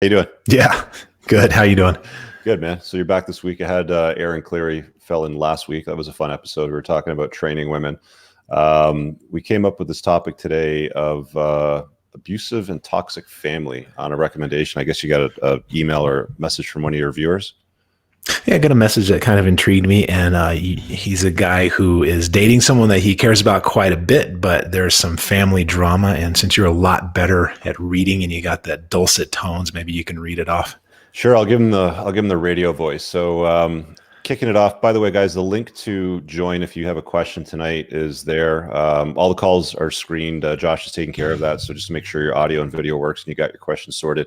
How you doing? Yeah, good. How you doing? Good, man. So you're back this week. I had Aaron Cleary fell in last week. That was a fun episode. We were talking about training women. We came up with this topic today of abusive and toxic family on a recommendation. I guess you got a email or message from one of your viewers. Yeah, I got a message that kind of intrigued me, and he's a guy who is dating someone that he cares about quite a bit, but there's some family drama. And since you're a lot better at reading and you got that dulcet tones, maybe you can read it off. Sure, I'll give him the radio voice. So kicking it off. By the way, guys, the link to join if you have a question tonight is there. All the calls are screened. Josh is taking care of that, so just make sure your audio and video works and you got your questions sorted.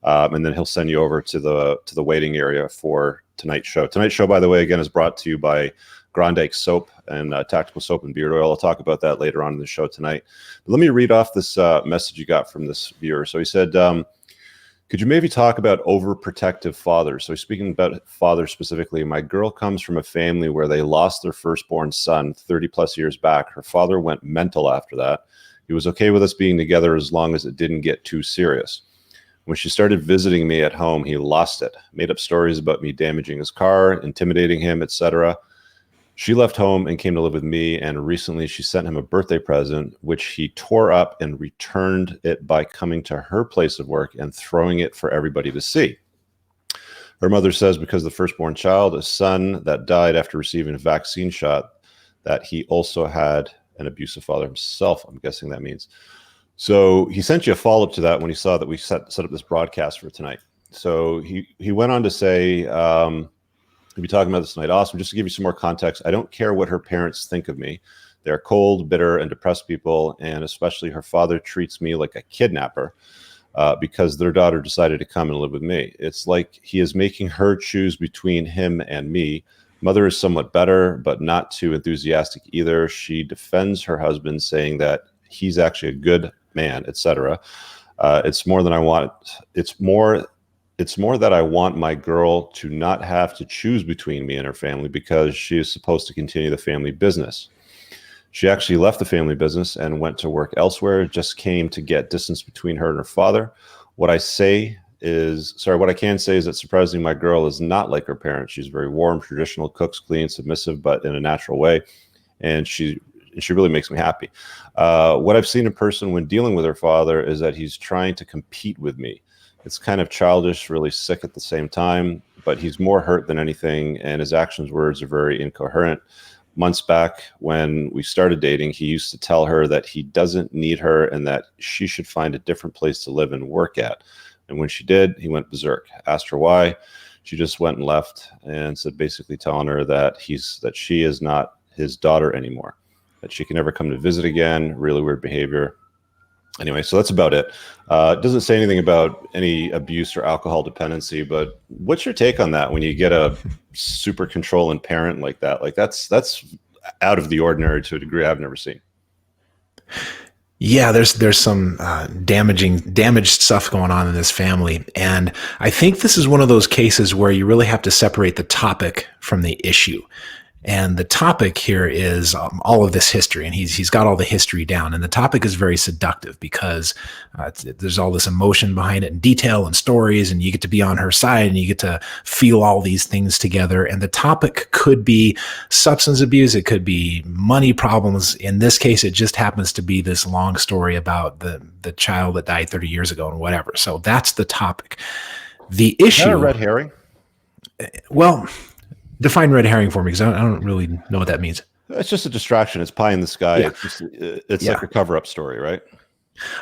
And then he'll send you over to the waiting area for tonight's show. Tonight's show, by the way, again, is brought to you by Grondike Soap and Tactical Soap and Beard Oil. I'll talk about that later on in the show tonight. But let me read off this message you got from this viewer. So he said, could you maybe talk about overprotective fathers? So he's speaking about fathers specifically. My girl comes from a family where they lost their firstborn son 30 plus years back. Her father went mental after that. He was okay with us being together as long as it didn't get too serious. When she started visiting me at home, he lost it, made up stories about me damaging his car, intimidating him, etc. She left home and came to live with me, and recently she sent him a birthday present, which he tore up and returned it by coming to her place of work and throwing it for everybody to see. Her mother says because the firstborn child, a son that died after receiving a vaccine shot, that he also had an abusive father himself. I'm guessing that means. So he sent you a follow-up to that when he saw that we set up this broadcast for tonight. So he went on to say, we'll be talking about this tonight. Awesome. Just to give you some more context, I don't care what her parents think of me. They're cold, bitter, and depressed people, and especially her father treats me like a kidnapper because their daughter decided to come and live with me. It's like he is making her choose between him and me. Mother is somewhat better, but not too enthusiastic either. She defends her husband, saying that he's actually a good man, etc. It's more than I want. It's more that I want my girl to not have to choose between me and her family because she is supposed to continue the family business. She actually left the family business and went to work elsewhere, just came to get distance between her and her father. What I can say is that surprisingly, my girl is not like her parents. She's very warm, traditional, cooks, clean, submissive, but in a natural way. And she really makes me happy. What I've seen in person when dealing with her father is that he's trying to compete with me. It's kind of childish, really sick at the same time, but he's more hurt than anything, and his actions, words are very incoherent. Months back, when we started dating, he used to tell her that he doesn't need her and that she should find a different place to live and work at. And when she did, he went berserk. Asked her why. She just went and left and said, basically telling her that she is not his daughter anymore, that she can never come to visit again. Really weird behavior. Anyway, so that's about it. It doesn't say anything about any abuse or alcohol dependency, but what's your take on that when you get a super controlling parent like that? Like that's out of the ordinary to a degree I've never seen. Yeah, there's some damaged stuff going on in this family, and I think this is one of those cases where you really have to separate the topic from the issue. And the topic here is all of this history, and he's got all the history down. And the topic is very seductive because there's all this emotion behind it, and detail and stories, and you get to be on her side, and you get to feel all these things together. And the topic could be substance abuse, it could be money problems. In this case, it just happens to be this long story about the child that died 30 years ago and whatever. So that's the topic. The issue. Is that a red herring? Well, define red herring for me, because I don't really know what that means. It's just a distraction. It's pie in the sky. Yeah. It's like a cover-up story, right?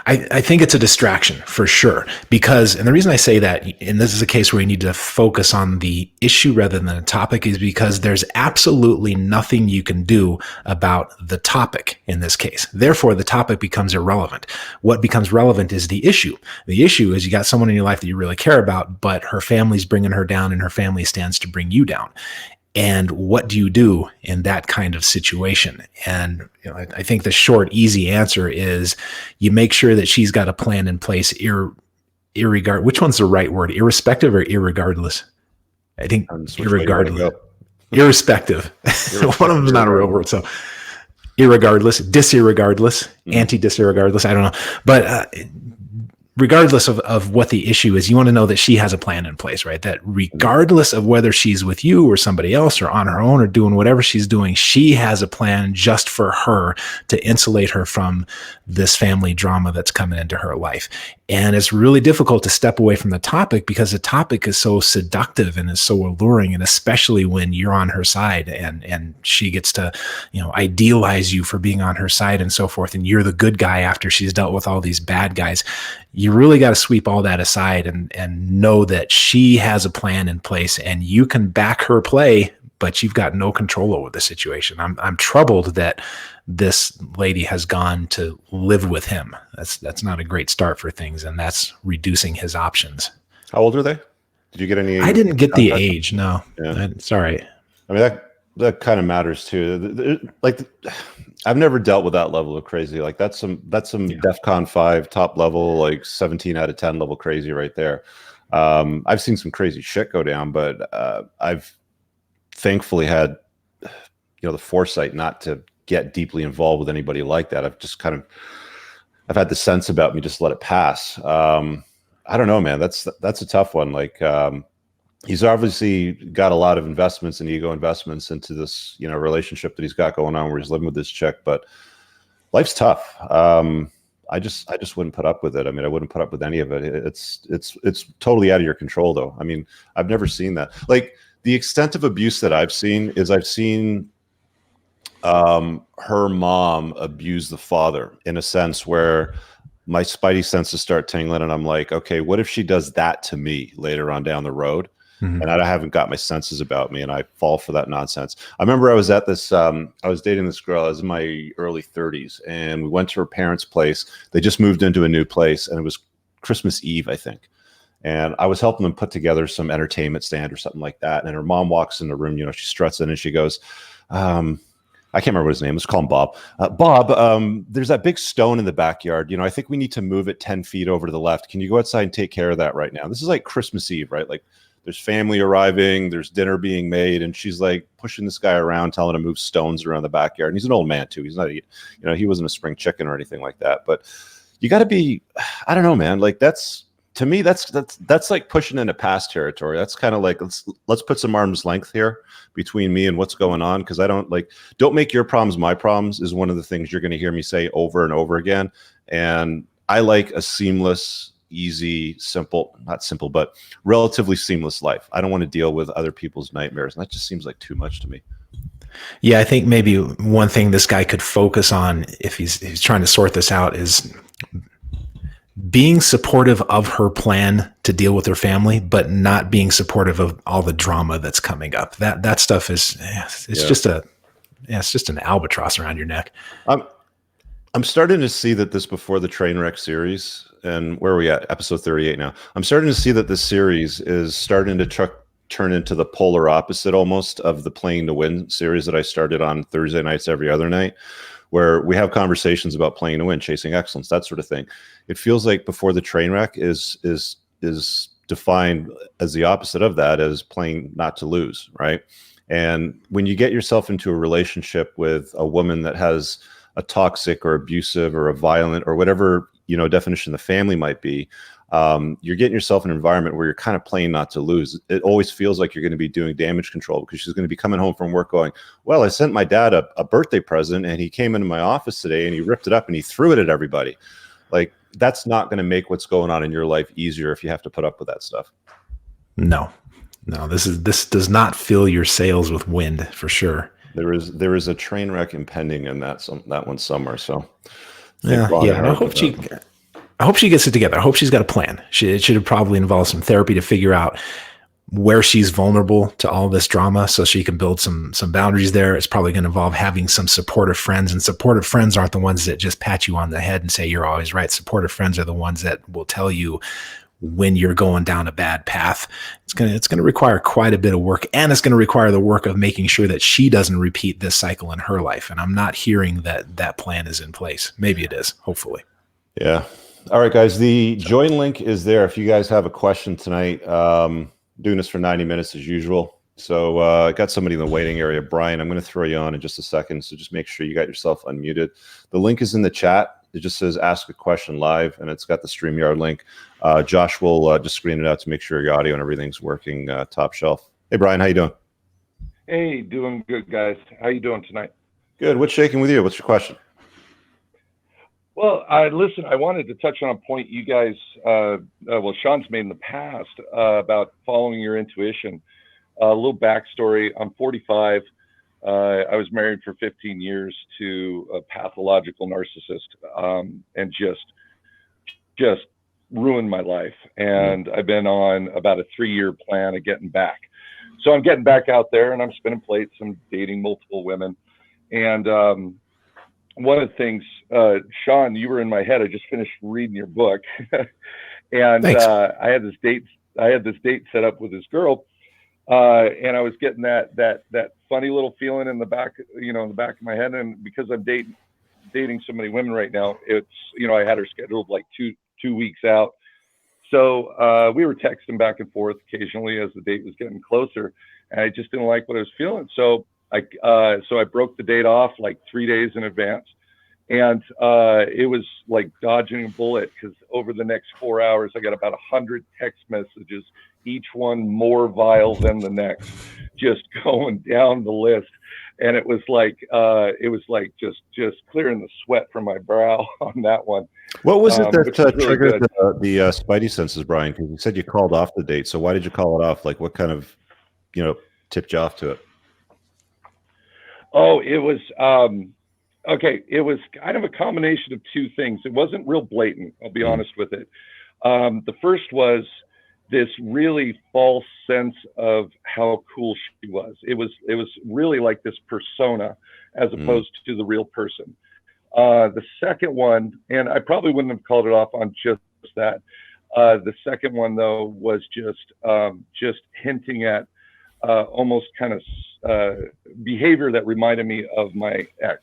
I think it's a distraction for sure, and the reason I say that, and this is a case where you need to focus on the issue rather than the topic, is because there's absolutely nothing you can do about the topic in this case. Therefore, the topic becomes irrelevant. What becomes relevant is the issue. The issue is you got someone in your life that you really care about, but her family's bringing her down and her family stands to bring you down. And what do you do in that kind of situation? And I think the short, easy answer is you make sure that she's got a plan in place, irregard. Which one's the right word? Irrespective or irregardless? I think irregardless. Irrespective. One of them is not a real word. So irregardless, disirregardless, anti-disirregardless. I don't know. But regardless of what the issue is, you want to know that she has a plan in place, right? That regardless of whether she's with you or somebody else or on her own or doing whatever she's doing, she has a plan just for her to insulate her from this family drama that's coming into her life. And it's really difficult to step away from the topic because the topic is so seductive and is so alluring. And especially when you're on her side and she gets to, idealize you for being on her side and so forth. And you're the good guy after she's dealt with all these bad guys. You really got to sweep all that aside and know that she has a plan in place and you can back her play, but you've got no control over the situation. I'm troubled that this lady has gone to live with him. That's not a great start for things, and that's reducing his options. How old are they? Did you get any? I didn't get the age. No, yeah. Sorry. I mean, that kind of matters too. Like, I've never dealt with that level of crazy. Like that's some DEFCON 5 top level, like 17 out of 10 level crazy right there. I've seen some crazy shit go down, but I've thankfully had the foresight not to get deeply involved with anybody like that. I've had the sense about me, just let it pass. I don't know, man. That's a tough one. Like, he's obviously got a lot of investments and ego investments into this, relationship that he's got going on where he's living with this chick, but life's tough. I just wouldn't put up with it. I mean, I wouldn't put up with any of it. It's totally out of your control though. I mean, I've never seen that. Like, the extent of abuse that I've seen her mom abuse the father in a sense where my spidey senses start tingling and I'm like, okay, what if she does that to me later on down the road? Mm-hmm. And I haven't got my senses about me and I fall for that nonsense. I remember I was at this, I was dating this girl. I was in my early 30s and we went to her parents' place. They just moved into a new place and it was Christmas Eve, I think. And I was helping them put together some entertainment stand or something like that. And her mom walks in the room, she struts in and she goes, I can't remember what his name is. Call him Bob. Bob, there's that big stone in the backyard. I think we need to move it 10 feet over to the left. Can you go outside and take care of that right now? This is like Christmas Eve, right? Like there's family arriving, there's dinner being made. And she's like pushing this guy around, telling him to move stones around the backyard. And he's an old man too. He's not, he wasn't a spring chicken or anything like that. But you got to be, I don't know, man. Like to me, that's like pushing into past territory. That's kind of like, let's put some arm's length here between me and what's going on. Cause I don't make your problems my problems is one of the things you're going to hear me say over and over again. And I like a seamless, easy, not simple, but relatively seamless life. I don't want to deal with other people's nightmares. And that just seems like too much to me. Yeah. I think maybe one thing this guy could focus on if he's trying to sort this out is being supportive of her plan to deal with her family, but not being supportive of all the drama that's coming up. That stuff is, it's just an albatross around your neck. I'm starting to see that this Before the Trainwreck series, and where are we at? Episode 38 now. I'm starting to see that this series is starting to turn into the polar opposite almost of the Playing to Win series that I started on Thursday nights every other night, where we have conversations about playing to win, chasing excellence, that sort of thing. It feels like Before the Trainwreck is defined as the opposite of that, as playing not to lose, right? And when you get yourself into a relationship with a woman that has a toxic or abusive or a violent or whatever definition the family might be, you're getting yourself in an environment where you're kind of playing not to lose. It always feels like you're going to be doing damage control because she's going to be coming home from work going, well, I sent my dad a birthday present and he came into my office today and he ripped it up and he threw it at everybody. Like, that's not going to make what's going on in your life easier if you have to put up with that stuff. No, this does not fill your sails with wind for sure. There is a train wreck impending in that one somewhere. So yeah. I hope she gets it together. I hope she's got a plan. It should have probably involved some therapy to figure out where she's vulnerable to all this drama so she can build some boundaries there. It's probably going to involve having some supportive friends, and supportive friends aren't the ones that just pat you on the head and say you're always right. Supportive friends are the ones that will tell you when you're going down a bad path. It's going to require quite a bit of work, and it's going to require the work of making sure that she doesn't repeat this cycle in her life. And I'm not hearing that plan is in place. Maybe it is, hopefully. Yeah. All right, guys, the join link is there. If you guys have a question tonight, doing this for 90 minutes as usual. So I got somebody in the waiting area. Brian, I'm going to throw you on in just a second. So just make sure you got yourself unmuted. The link is in the chat. it just says ask a question live, and it's got the StreamYard link. Josh will just screen it out to make sure your audio and everything's working top shelf. Hey, Brian, how you doing? Hey, doing good, guys. How you doing tonight? Good. What's shaking with you? What's your question? Well, listen, I wanted to touch on a point you guys, Shawn's made in the past about following your intuition. A little backstory. I'm 45. I was married for 15 years to a pathological narcissist, and just ruined my life. And I've been on about a 3-year plan of getting back. So I'm getting back out there, and I'm spinning plates. I'm dating multiple women. And one of the things, Shawn, you were in my head. I just finished reading your book, and I had this date set up with this girl, and I was getting that funny little feeling in the back, in the back of my head. And because I'm dating so many women right now, it's, I had her scheduled like two weeks out. So we were texting back and forth occasionally as the date was getting closer, and I just didn't like what I was feeling. So I broke the date off like 3 days in advance, and it was like dodging a bullet, because over the next 4 hours, I got about 100 text messages, each one more vile than the next, just going down the list. And it was like just clearing the sweat from my brow on that one. What was it that really triggered the spidey senses, Brian? Because you said you called off the date. So why did you call it off? Like, what kind of, tipped you off to it? Oh, it was okay. It was kind of a combination of two things. It wasn't real blatant, I'll be honest with it. The first was this really false sense of how cool she was. It was really like this persona as opposed to the real person. The second one, and I probably wouldn't have called it off on just that. The second one, though, was just hinting at almost kind of behavior that reminded me of my ex.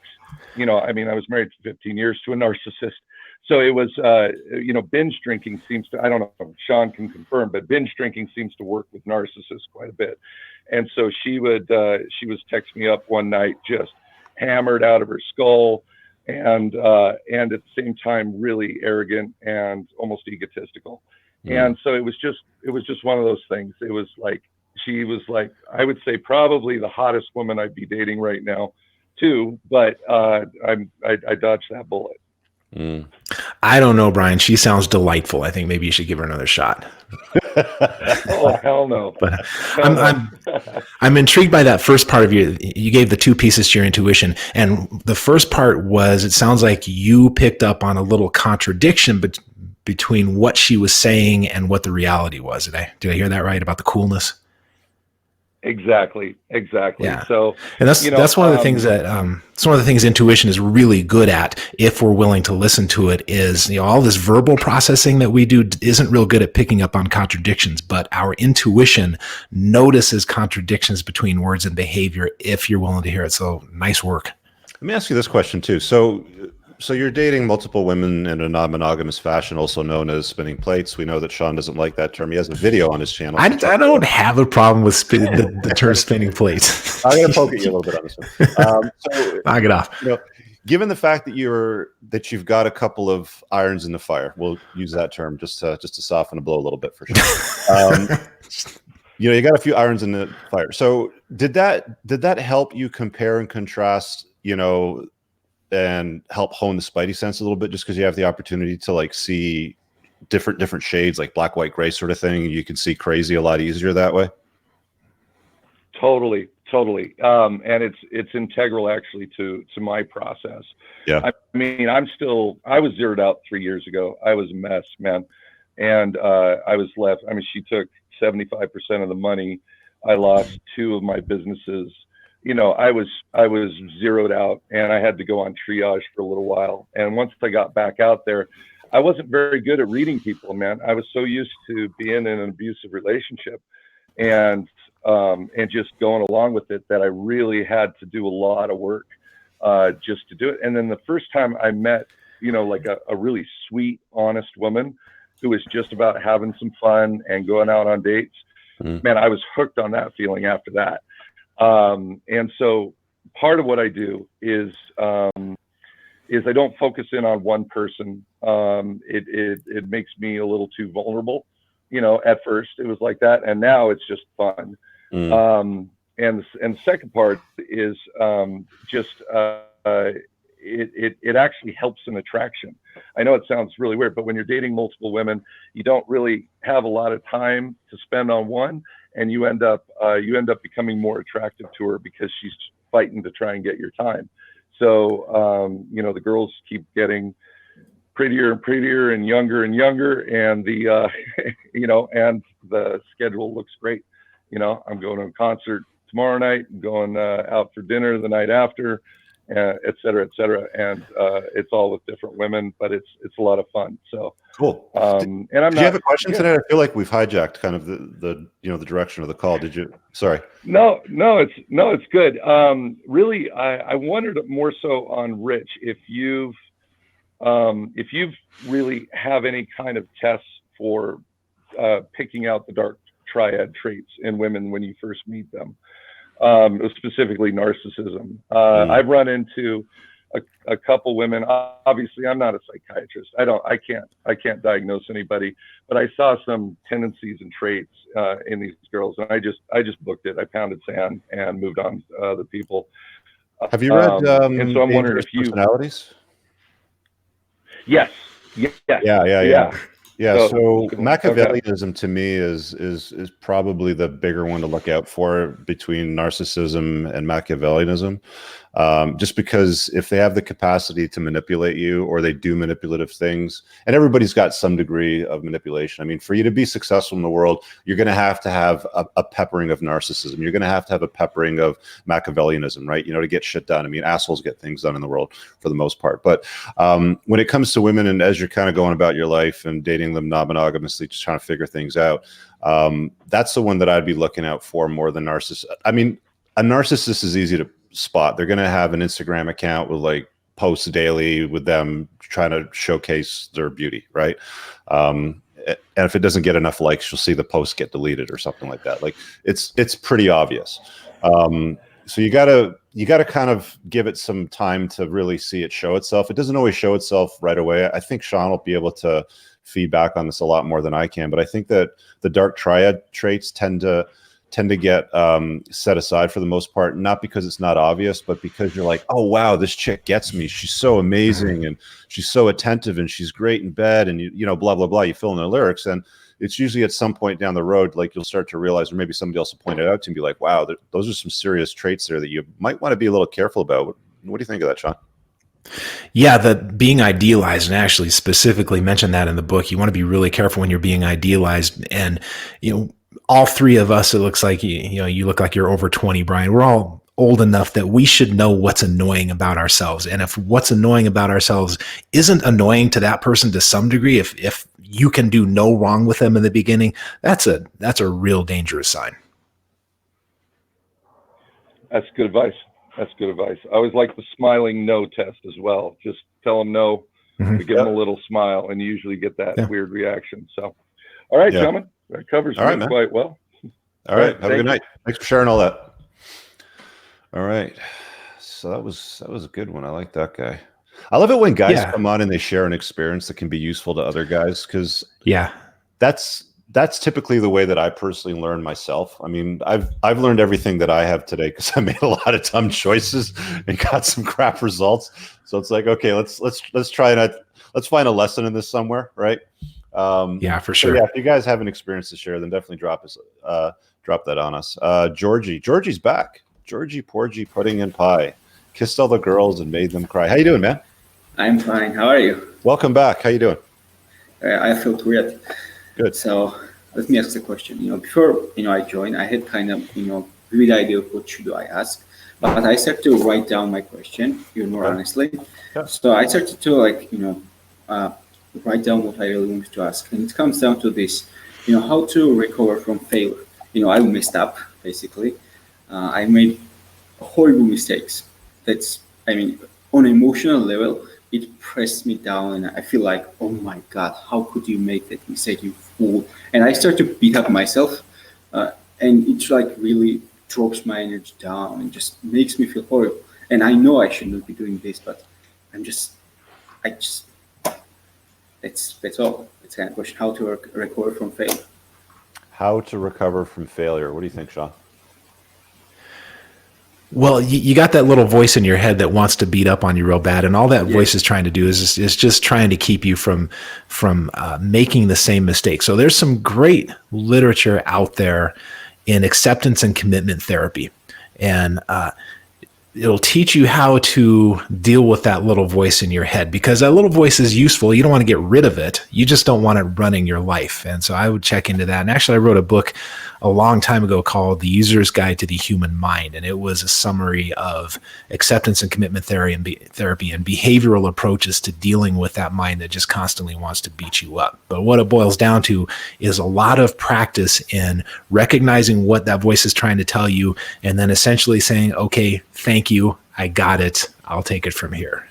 I was married for 15 years to a narcissist. So it was, binge drinking seems to, I don't know, Shawn can confirm, but binge drinking seems to work with narcissists quite a bit. And so she was texting me up one night, just hammered out of her skull, and at the same time, really arrogant and almost egotistical. And so it was just one of those things. It was like, she was like, I would say probably the hottest woman I'd be dating right now too, but I dodged that bullet. I don't know, Brian. She sounds delightful. I think maybe you should give her another shot. Oh, hell no. But I'm intrigued by that first part of you gave the two pieces to your intuition. And the first part was, it sounds like you picked up on a little contradiction between what she was saying and what the reality was. Did I hear that right about the coolness? Exactly. Yeah. So, and that's one of the things that it's one of the things intuition is really good at, if we're willing to listen to it, is all this verbal processing that we do isn't real good at picking up on contradictions, but our intuition notices contradictions between words and behavior if you're willing to hear it. So nice work. Let me ask you this question too. So you're dating multiple women in a non-monogamous fashion, also known as spinning plates. We know that Shawn doesn't like that term. He has a video on his channel. I don't have a problem with the term spinning plates. I'm going to poke at you a little bit on this one. So, knock it off. Given the fact that you've got a couple of irons in the fire, we'll use that term just to soften the blow a little bit for sure. You got a few irons in the fire. So did that help you compare and contrast? And help hone the spidey sense a little bit, just because you have the opportunity to like see different shades, like black, white, gray sort of thing. You can see crazy a lot easier that way. Totally. And it's integral actually to my process. Yeah. I was zeroed out 3 years ago. I was a mess, man. And I was left. She took 75% of the money. I lost 2 of my businesses. I was zeroed out, and I had to go on triage for a little while. And once I got back out there, I wasn't very good at reading people, man. I was so used to being in an abusive relationship and just going along with it that I really had to do a lot of work just to do it. And then the first time I met, like a really sweet, honest woman who was just about having some fun and going out on dates, man, I was hooked on that feeling after that. And so part of what I do is is I don't focus in on one person. It makes me a little too vulnerable. At first it was like that, and now it's just fun. And the second part is just it actually helps in attraction. I know it sounds really weird, but when you're dating multiple women, you don't really have a lot of time to spend on one, and you end up becoming more attractive to her because she's fighting to try and get your time. So the girls keep getting prettier and prettier and younger, and the and the schedule looks great. I'm going to a concert tomorrow night, I'm going out for dinner the night after, et cetera, and it's all with different women, but it's a lot of fun. So cool. And I'm do you have a question today? I feel like we've hijacked kind of the direction of the call. Did you? Sorry. No, it's good. Really, I wondered more so on Rich, if you've really have any kind of tests for picking out the dark triad traits in women when you first meet them, specifically narcissism. I've run into a couple women. Obviously, I'm not a psychiatrist. I can't diagnose anybody, but I saw some tendencies and traits in these girls, and I just booked it. I pounded sand and moved on to other people. Have you read and so I'm wondering if you personalities? Yes. Yeah. So Machiavellianism to me is probably the bigger one to look out for between narcissism and Machiavellianism. Just because if they have the capacity to manipulate you, or they do manipulative things, and everybody's got some degree of manipulation. I mean, for you to be successful in the world, you're going to have a peppering of narcissism. You're going to have a peppering of Machiavellianism, right? To get shit done. I mean, assholes get things done in the world for the most part. But when it comes to women, and as you're kind of going about your life and dating them non-monogamously, just trying to figure things out, that's the one that I'd be looking out for more than narcissist. I mean, a narcissist is easy to spot. They're going to have an Instagram account with like posts daily with them trying to showcase their beauty, right? And if it doesn't get enough likes, you'll see the post get deleted or something like that. Like it's pretty obvious. So you gotta kind of give it some time to really see it show itself. It doesn't always show itself right away. I think Shawn will be able to feedback on this a lot more than I can, but I think that the dark triad traits tend to get set aside for the most part, not because it's not obvious, but because you're like, oh wow, this chick gets me. She's so amazing, and she's so attentive, and she's great in bed, and blah blah blah. You fill in the lyrics, and it's usually at some point down the road, like you'll start to realize, or maybe somebody else will point it out to you and be like, wow, those are some serious traits there that you might want to be a little careful about. What do you think of that, Shawn? Yeah, the being idealized, and actually specifically mentioned that in the book. You want to be really careful when you're being idealized, and all three of us, it looks like you look like you're over 20, Brian. We're all old enough that we should know what's annoying about ourselves. And if what's annoying about ourselves isn't annoying to that person to some degree, if you can do no wrong with them in the beginning, that's a real dangerous sign. That's good advice. I always like the smiling no test as well. Just tell them no, to give them a little smile, and you usually get that weird reaction. So, all right, gentlemen, that covers me quite well. All right, have a good night. Thanks for sharing all that. All right, so that was a good one. I like that guy. I love it when guys come on and they share an experience that can be useful to other guys, because that's typically the way that I personally learn myself. I mean, I've learned everything that I have today because I made a lot of dumb choices and got some crap results. So it's like, okay, let's try and let's find a lesson in this somewhere, right? For sure. Yeah, if you guys have an experience to share, then definitely drop that on us. Georgie's back. Georgie Porgy Pudding and Pie kissed all the girls and made them cry. How you doing, man? I'm fine. How are you? Welcome back. How you doing? I felt weird. Good. So let me ask the question. Before I joined, I had kind of vivid idea of what should I ask, but I started to write down my question even more honestly. Yeah. So I started to write down what I really wanted to ask, and it comes down to this: how to recover from failure. I messed up basically. I made horrible mistakes. On an emotional level, it pressed me down, and I feel like, oh my God, how could you make that mistake, you fool? And I start to beat up myself, and it really drops my energy down and just makes me feel horrible. And I know I should not be doing this, but I'm just I just that's all. It's kind of question how to recover from failure. How to recover from failure. What do you think, Shawn? Well, you got that little voice in your head that wants to beat up on you real bad, and all that voice is trying to do is just trying to keep you from making the same mistake. So there's some great literature out there in acceptance and commitment therapy, and it'll teach you how to deal with that little voice in your head, because that little voice is useful. You don't want to get rid of it. You just don't want it running your life. And so I would check into that. And actually, I wrote a book a long time ago called The User's Guide to the Human Mind. And it was a summary of acceptance and commitment therapy and behavioral approaches to dealing with that mind that just constantly wants to beat you up. But what it boils down to is a lot of practice in recognizing what that voice is trying to tell you, and then essentially saying, okay, thank you, I got it, I'll take it from here.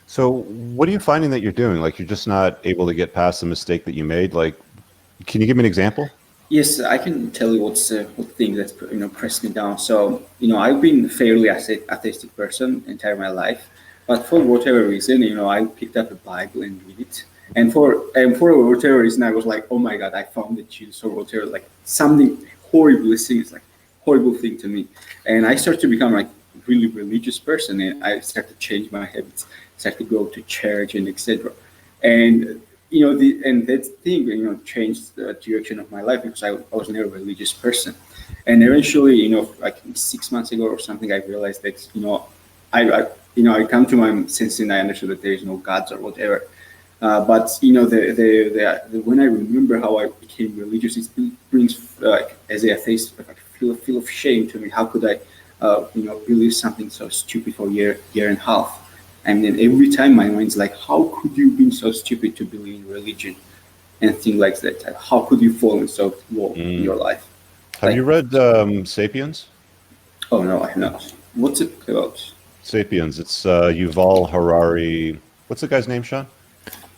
So what are you finding that you're doing? Like, you're just not able to get past the mistake that you made? Like, can you give me an example? Yes, I can tell you what thing that's pressed me down. So I've been a fairly atheistic person entire my life, but for whatever reason, I picked up a Bible and read it, and for whatever reason, I was like, oh my God, I found the Jesus or whatever, like something horrible thing to me, and I started to become like really religious person, and I started to change my habits, started to go to church and etc. And that thing, changed the direction of my life, because I was never a religious person. And eventually, like 6 months ago or something, I realized that, I come to my senses and I understood that there is no gods or whatever. But when I remember how I became religious, it brings, as a atheist, like feel of shame to me. How could I, believe something so stupid for a year and a half? And then every time my mind's like, how could you be so stupid to believe in religion and things like that? How could you fall in so low in your life? Have you read Sapiens? Oh, no, I have not. What's it about? Sapiens. It's Yuval Harari. What's the guy's name, Shawn?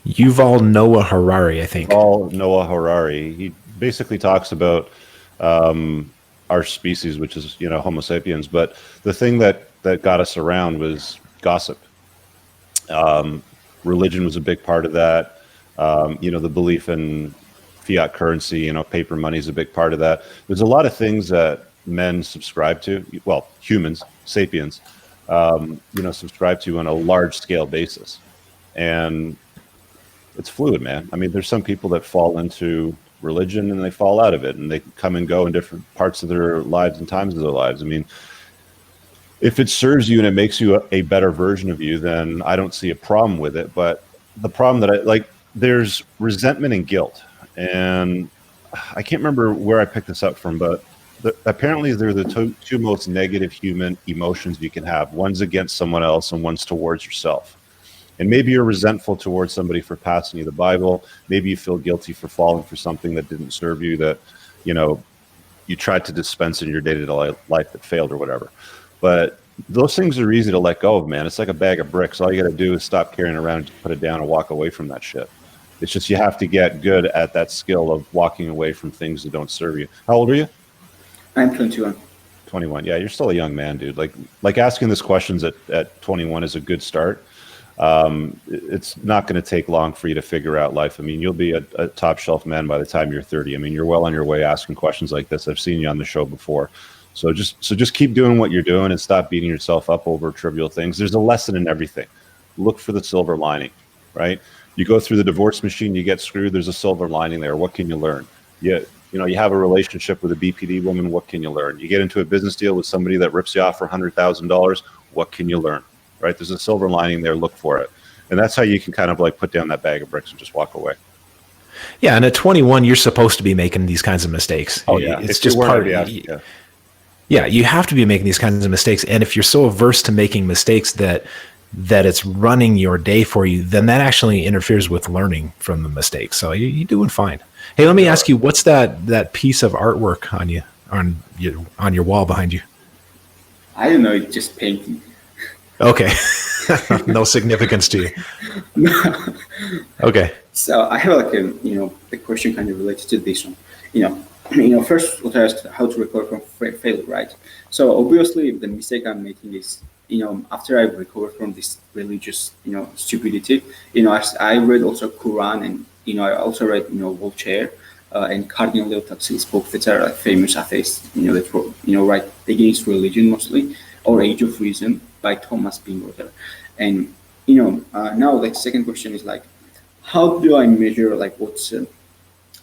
Yuval Noah Harari, I think. Yuval Noah Harari. He basically talks about our species, which is, Homo sapiens. But the thing that got us around was gossip. Religion was a big part of that. The belief in fiat currency, paper money is a big part of that. There's a lot of things that men subscribe to. Well, humans, sapiens, subscribe to on a large scale basis. And it's fluid, man. I mean, there's some people that fall into religion and they fall out of it, and they come and go in different parts of their lives and times of their lives. I mean, if it serves you and it makes you a better version of you, then I don't see a problem with it. But the problem that there's resentment and guilt. And I can't remember where I picked this up from, but apparently they're the two most negative human emotions you can have. One's against someone else and one's towards yourself. And maybe you're resentful towards somebody for passing you the Bible. Maybe you feel guilty for falling for something that didn't serve you, that, you tried to dispense in your day-to-day life that failed or whatever. But those things are easy to let go of, man. It's like a bag of bricks. All you got to do is stop carrying around and just put it down and walk away from that shit. It's just you have to get good at that skill of walking away from things that don't serve you. How old are you? I'm 21. 21. Yeah, you're still a young man, dude. Like asking these questions at 21 is a good start. It's not going to take long for you to figure out life. I mean, you'll be a top shelf man by the time you're 30. I mean, you're well on your way asking questions like this. I've seen you on the show before. So just keep doing what you're doing and stop beating yourself up over trivial things. There's a lesson in everything. Look for the silver lining, right? You go through the divorce machine, you get screwed. There's a silver lining there. What can you learn? You have a relationship with a BTT woman. What can you learn? You get into a business deal with somebody that rips you off for $100,000. What can you learn? Right? There's a silver lining there. Look for it. And that's how you can kind of put down that bag of bricks and just walk away. Yeah. And at 21, you're supposed to be making these kinds of mistakes. Oh, yeah. It's just part of it. Yeah, you have to be making these kinds of mistakes. And if you're so averse to making mistakes that it's running your day for you, then that actually interferes with learning from the mistakes. So you're doing fine. Hey, let me ask you, what's that piece of artwork on your wall behind you? I don't know, it's just painting. Okay. No significance to you. Okay. So I have a question kind of related to this one. First what I asked, how to recover from failure, right? So obviously the mistake I'm making is after I recovered from this religious, stupidity, I read also Quran, and I also read, Voltaire and Cardinal Leo Tocqueville's books that are like famous atheists, that wrote, write against religion mostly, or Age of Reason by Thomas Bean whatever. And now like second question is like, how do I measure like what's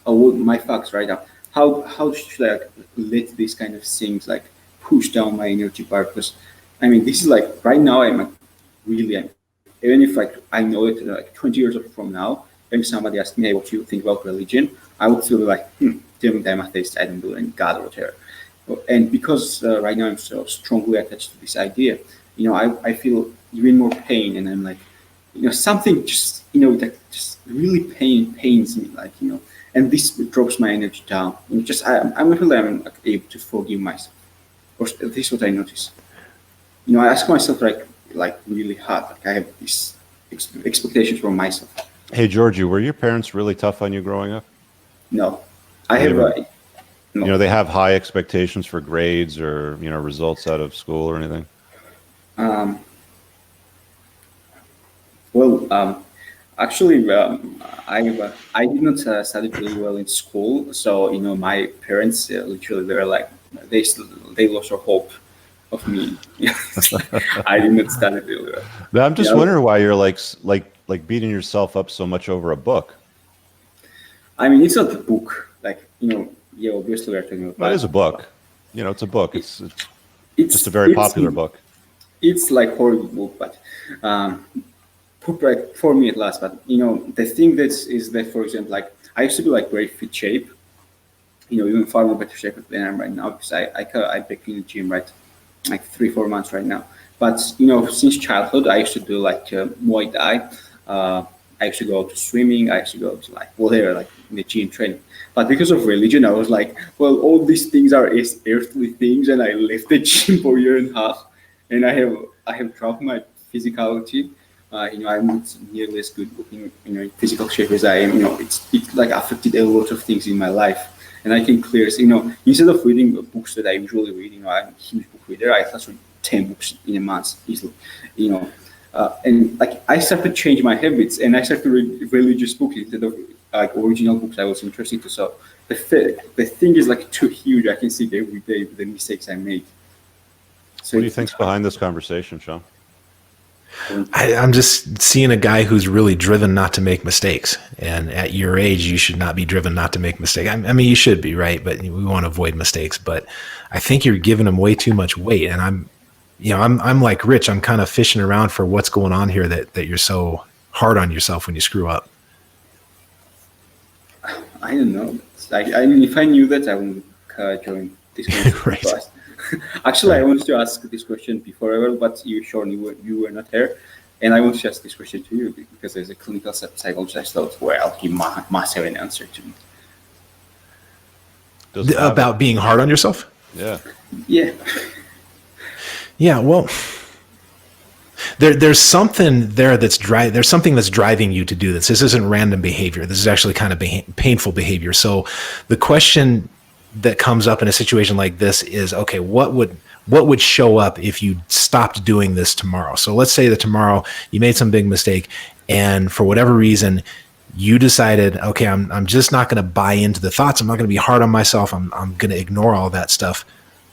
what my facts right now? How should I like, let these kind of things like push down my energy bar? Because I mean, this is like right now I'm like, really even if like I know it like 20 years from now, if somebody asks me, hey, what do you think about religion? I would feel like, tell me I'm atheist, I don't believe in God or whatever. And because right now I'm so strongly attached to this idea, I feel even more pain, and I'm like, something just, that just really pains me, like, and this drops my energy down. I'm really like, able to forgive myself. Or this is what I notice. I ask myself like really hard. Like I have these expectations from myself. Hey, Georgie, were your parents really tough on you growing up? No, I have. No. They have high expectations for grades or results out of school or anything. Well, actually, I did not study really well in school. So my parents literally they were like they lost their hope of me. I did not study really well. But I'm just wondering why you're like beating yourself up so much over a book. I mean, it's not a book. Like obviously we're talking about. It is a book. It's a book. It's just a very popular book. It's like horrible book, but for me at last. But the thing is that, for example, like I used to be like very fit shape. Even far more better shape than I'm right now, because I back in the gym right like 3-4 months right now. But since childhood, I used to do like Muay Thai. I used to go to swimming. I used to go to like whatever, like in the gym training. But because of religion, I was like, well, all these things are earthly things, and I left the gym for a year and a half, and I have dropped my physicality. I'm not nearly as good looking, in physical shape as I am. It like affected a lot of things in my life, and I can clear. Instead of reading books that I usually read, I'm a huge book reader. I start read 10 books in a month easily, and like I started to change my habits, and I started to read religious books instead of like original books I was interested to. So the thing is like too huge. I can see every day the mistakes I made. So what do you think's behind this conversation, Shawn? I'm just seeing a guy who's really driven not to make mistakes. And at your age, you should not be driven not to make mistakes. I mean, you should be, right? But we want to avoid mistakes. But I think you're giving him way too much weight. And I'm like Rich. I'm kind of fishing around for what's going on here that you're so hard on yourself when you screw up. I don't know. I mean, if I knew that, I wouldn't join this right. class. Actually, I wanted to ask this question before, but Shawn, you were not there, and I want to ask this question to you because as a clinical psychologist, I thought, well, he must have an answer to me. About being hard on yourself? Yeah. Yeah. Yeah. Well, there's something there there's something that's driving you to do this. This isn't random behavior. This is actually kind of painful behavior. So the question that comes up in a situation like this is, okay, what would show up if you stopped doing this tomorrow? So let's say that tomorrow you made some big mistake, and for whatever reason you decided, okay, I'm just not going to buy into the thoughts. I'm not going to be hard on myself. I'm going to ignore all that stuff.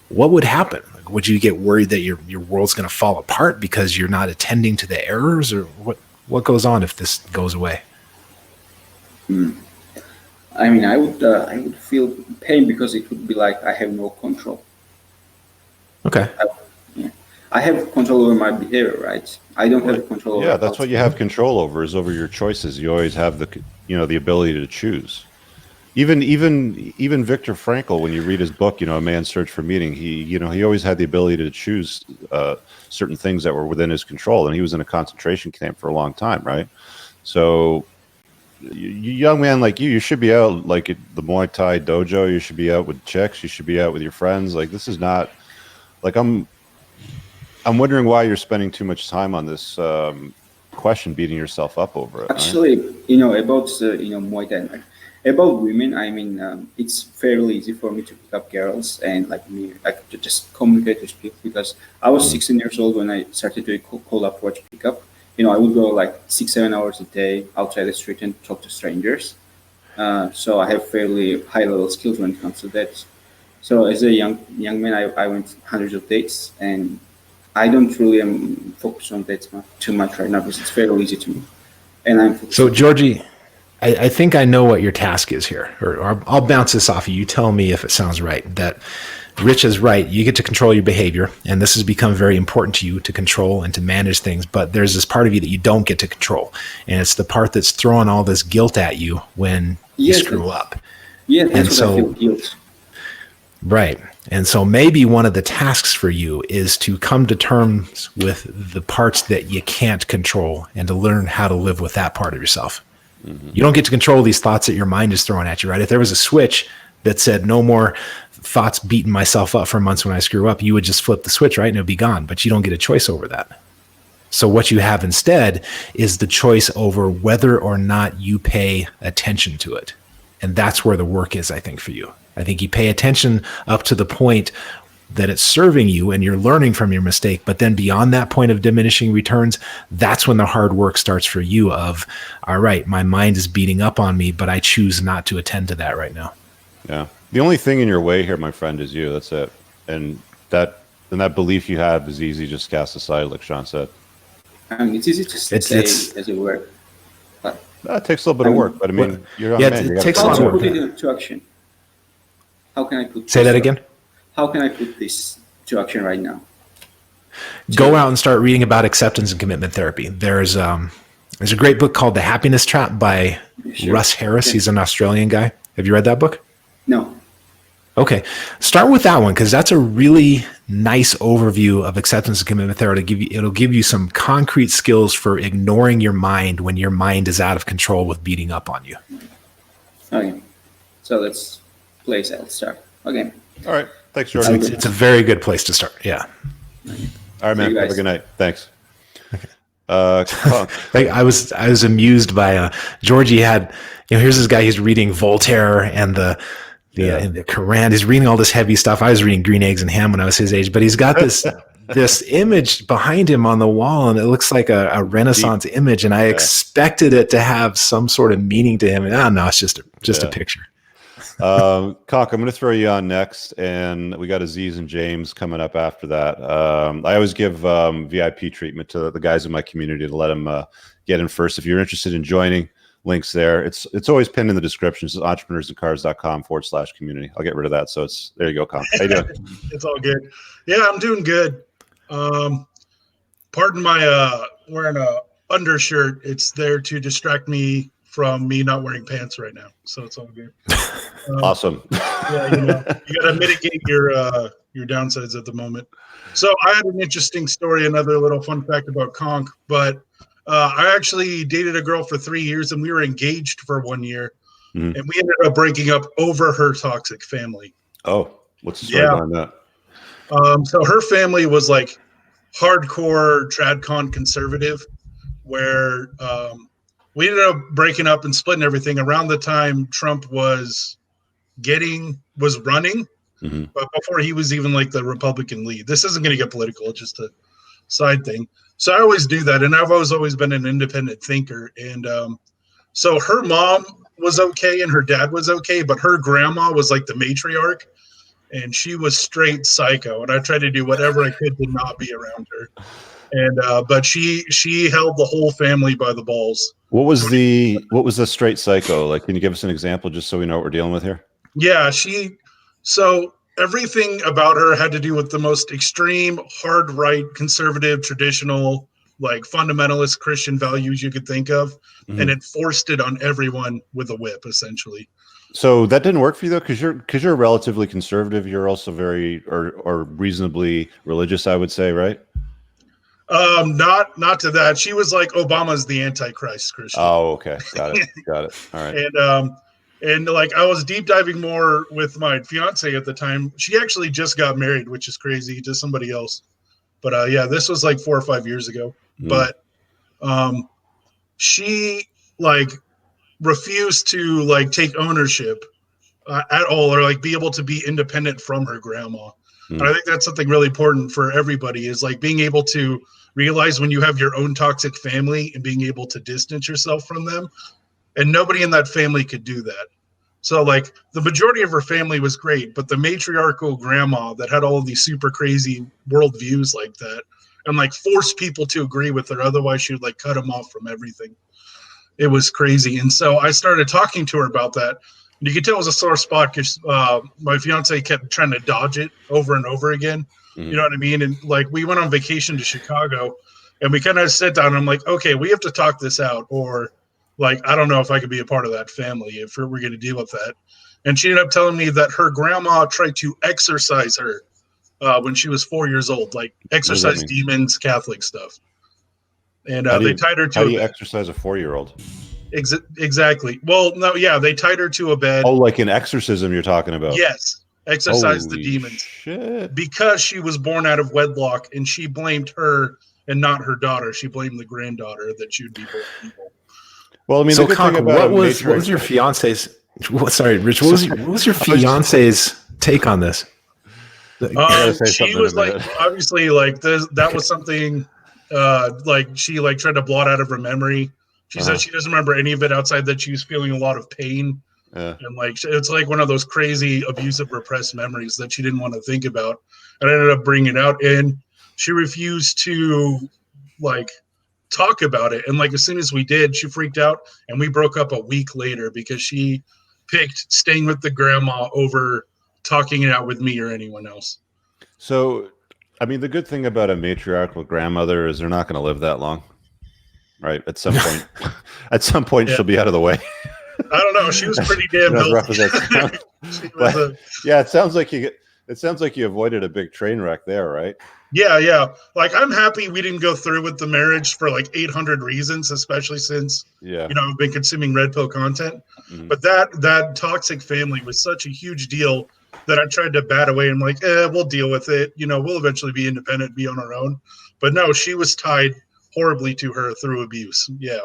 What would happen? Like, would you get worried that your world's going to fall apart because you're not attending to the errors, or what goes on if this goes away? I mean, I would feel pain because it would be like I have no control. Okay. I have control over my behavior, right? I don't have control over. Yeah, that's what you have control over, is over your choices. You always have the ability to choose. Even Viktor Frankl, when you read his book, A Man's Search for Meaning, he always had the ability to choose certain things that were within his control, and he was in a concentration camp for a long time, right? So, you young man like you should be out like at the Muay Thai dojo. You should be out with chicks. You should be out with your friends. Like, this is not like I'm wondering why you're spending too much time on this question, beating yourself up over it. Actually, right? About Muay Thai. About women, I mean, it's fairly easy for me to pick up girls and like me, like to just communicate with people because I was 16 years old when I started doing cold approach pickup. I would go like 6, 7 hours a day outside the street and talk to strangers. So I have fairly high level skills when it comes to that. So as a young man, I went hundreds of dates, and I don't really focus on dates too much right now because it's fairly easy to me. And I'm So, Georgie, I think I know what your task is here, or I'll bounce this off of you. You tell me if it sounds right. That Rich is right. You get to control your behavior, and this has become very important to you to control and to manage things. But there's this part of you that you don't get to control, and it's the part that's throwing all this guilt at you when you screw up. Yeah, that's what I feel guilt. Right. And so maybe one of the tasks for you is to come to terms with the parts that you can't control and to learn how to live with that part of yourself. Mm-hmm. You don't get to control these thoughts that your mind is throwing at you, right? If there was a switch that said no more thoughts beating myself up for months when I screw up, you would just flip the switch, right? And it'd be gone, but you don't get a choice over that. So what you have instead is the choice over whether or not you pay attention to it. And that's where the work is, I think, for you. I think you pay attention up to the point that it's serving you and you're learning from your mistake. But then beyond that point of diminishing returns, that's when the hard work starts for you of, all right, my mind is beating up on me, but I choose not to attend to that right now. Yeah. The only thing in your way here, my friend, is you. That's it. And that belief you have is easy just cast aside, like Shawn said. I mean, it's easy to say as a word. But it takes a little bit of work, but I mean, you're on man. It takes a lot of work. Put it into action. How can I put Say that again? How can I put this to action right now? Go out and start reading about acceptance and commitment therapy. There's a great book called The Happiness Trap by Russ Harris. He's an Australian guy. Have you read that book? No. Okay. Start with that one because that's a really nice overview of acceptance and commitment therapy. It'll give you some concrete skills for ignoring your mind when your mind is out of control with beating up on you. Okay. So let's start. Okay. All right. Thanks, George. It's a very good place to start. Yeah. All right, man. Have a good night. Thanks. I was amused by Georgie had, here's this guy, he's reading Voltaire and the Quran. He's reading all this heavy stuff. I was reading Green Eggs and Ham when I was his age, but he's got this image behind him on the wall, and it looks like a Renaissance image. And I expected it to have some sort of meaning to him. And no, it's just a picture. Conk, I'm going to throw you on next, and we got Aziz and James coming up after that. I always give VIP treatment to the guys in my community to let them get in first. If you're interested in joining, links there. It's always pinned in the description. It's entrepreneursandcars.com/community. I'll get rid of that. So there you go, Conk. How you doing? It's all good. Yeah, I'm doing good. Pardon my wearing a undershirt. It's there to distract me from me not wearing pants right now, so it's all good. Awesome. Yeah, you got to mitigate your downsides at the moment. So I had an interesting story, another little fun fact about Conk, but I actually dated a girl for 3 years, and we were engaged for 1 year, and we ended up breaking up over her toxic family. Oh, what's the story behind that? So her family was like hardcore tradcon conservative, where we ended up breaking up and splitting everything around the time Trump was running, but before he was even like the Republican lead. This isn't going to get political, it's just a side thing. So I always do that, and I've always been an independent thinker. And so her mom was okay and her dad was okay, but her grandma was like the matriarch, and she was straight psycho. And I tried to do whatever I could to not be around her. And but she held the whole family by the balls. What was the straight psycho? Like, can you give us an example just so we know what we're dealing with here? Yeah, so everything about her had to do with the most extreme, hard right, conservative, traditional, like fundamentalist Christian values you could think of, and enforced it on everyone with a whip, essentially. So that didn't work for you though, because you're relatively conservative. You're also very or reasonably religious, I would say, right? Not to that. She was like, Obama's the Antichrist Christian. Oh, okay. Got it. All right. And like I was deep diving more with my fiance at the time. She actually just got married, which is crazy, to somebody else. But yeah, this was like 4 or 5 years ago. But she like refuse to like take ownership at all, or like be able to be independent from her grandma. And I think that's something really important for everybody, is like being able to realize when you have your own toxic family and being able to distance yourself from them. And nobody in that family could do that. So like the majority of her family was great, but the matriarchal grandma that had all of these super crazy worldviews like that, and like forced people to agree with her, otherwise she would like cut them off from everything. It was crazy. And so I started talking to her about that. And you could tell it was a sore spot because my fiance kept trying to dodge it over and over again. You know what I mean? And like we went on vacation to Chicago, and we kind of sat down and I'm like, okay, we have to talk this out, or like, I don't know if I could be a part of that family if we're going to deal with that. And she ended up telling me that her grandma tried to exorcise her when she was 4 years old, like exorcise demons, Catholic stuff. And they tied her to how do you exercise a 4-year-old? Exactly. Well, no, yeah, they tied her to a bed. Oh, like an exorcism you're talking about? Yes. Exorcise the Holy demons. Shit. Because she was born out of wedlock, and she blamed her and not her daughter. She blamed the granddaughter that she would be born evil. Well, I mean, so Conk, what was your fiance's? Sorry, Rich. What was your fiance's take on this? She was like, obviously, like that was something. Like she like tried to blot out of her memory. She said she doesn't remember any of it outside that she was feeling a lot of pain. And like it's like one of those crazy abusive repressed memories that she didn't want to think about. And I ended up bringing it out, and she refused to like talk about it. And like as soon as we did, she freaked out, and we broke up a week later because she picked staying with the grandma over talking it out with me or anyone else. So, I mean, the good thing about a matriarchal grandmother is they're not going to live that long, right? At some point, she'll be out of the way. I don't know. She was pretty damn healthy. Yeah, it sounds like you avoided a big train wreck there, right? Yeah. Like I'm happy we didn't go through with the marriage for like 800 reasons, especially since I've been consuming red pill content. But that toxic family was such a huge deal that I tried to bat away. And like, we'll deal with it. We'll eventually be independent, be on our own. But no, she was tied horribly to her through abuse. Yeah.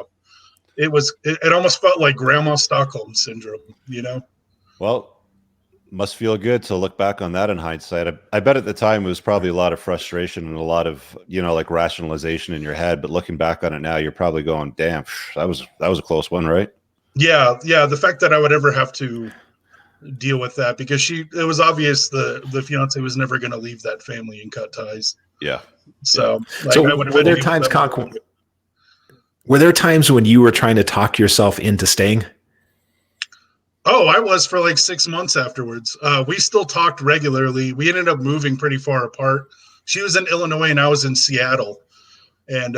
It almost felt like Grandma Stockholm syndrome, Well, must feel good to look back on that in hindsight. I bet at the time it was probably a lot of frustration and a lot of, like rationalization in your head. But looking back on it now, you're probably going, damn, that was a close one, right? Yeah. The fact that I would ever have to deal with that, because it was obvious the fiance was never going to leave that family and cut ties. Yeah. So, were there times, Conk, were there times when you were trying to talk yourself into staying? Oh, I was for like 6 months afterwards. We still talked regularly. We ended up moving pretty far apart. She was in Illinois and I was in Seattle. And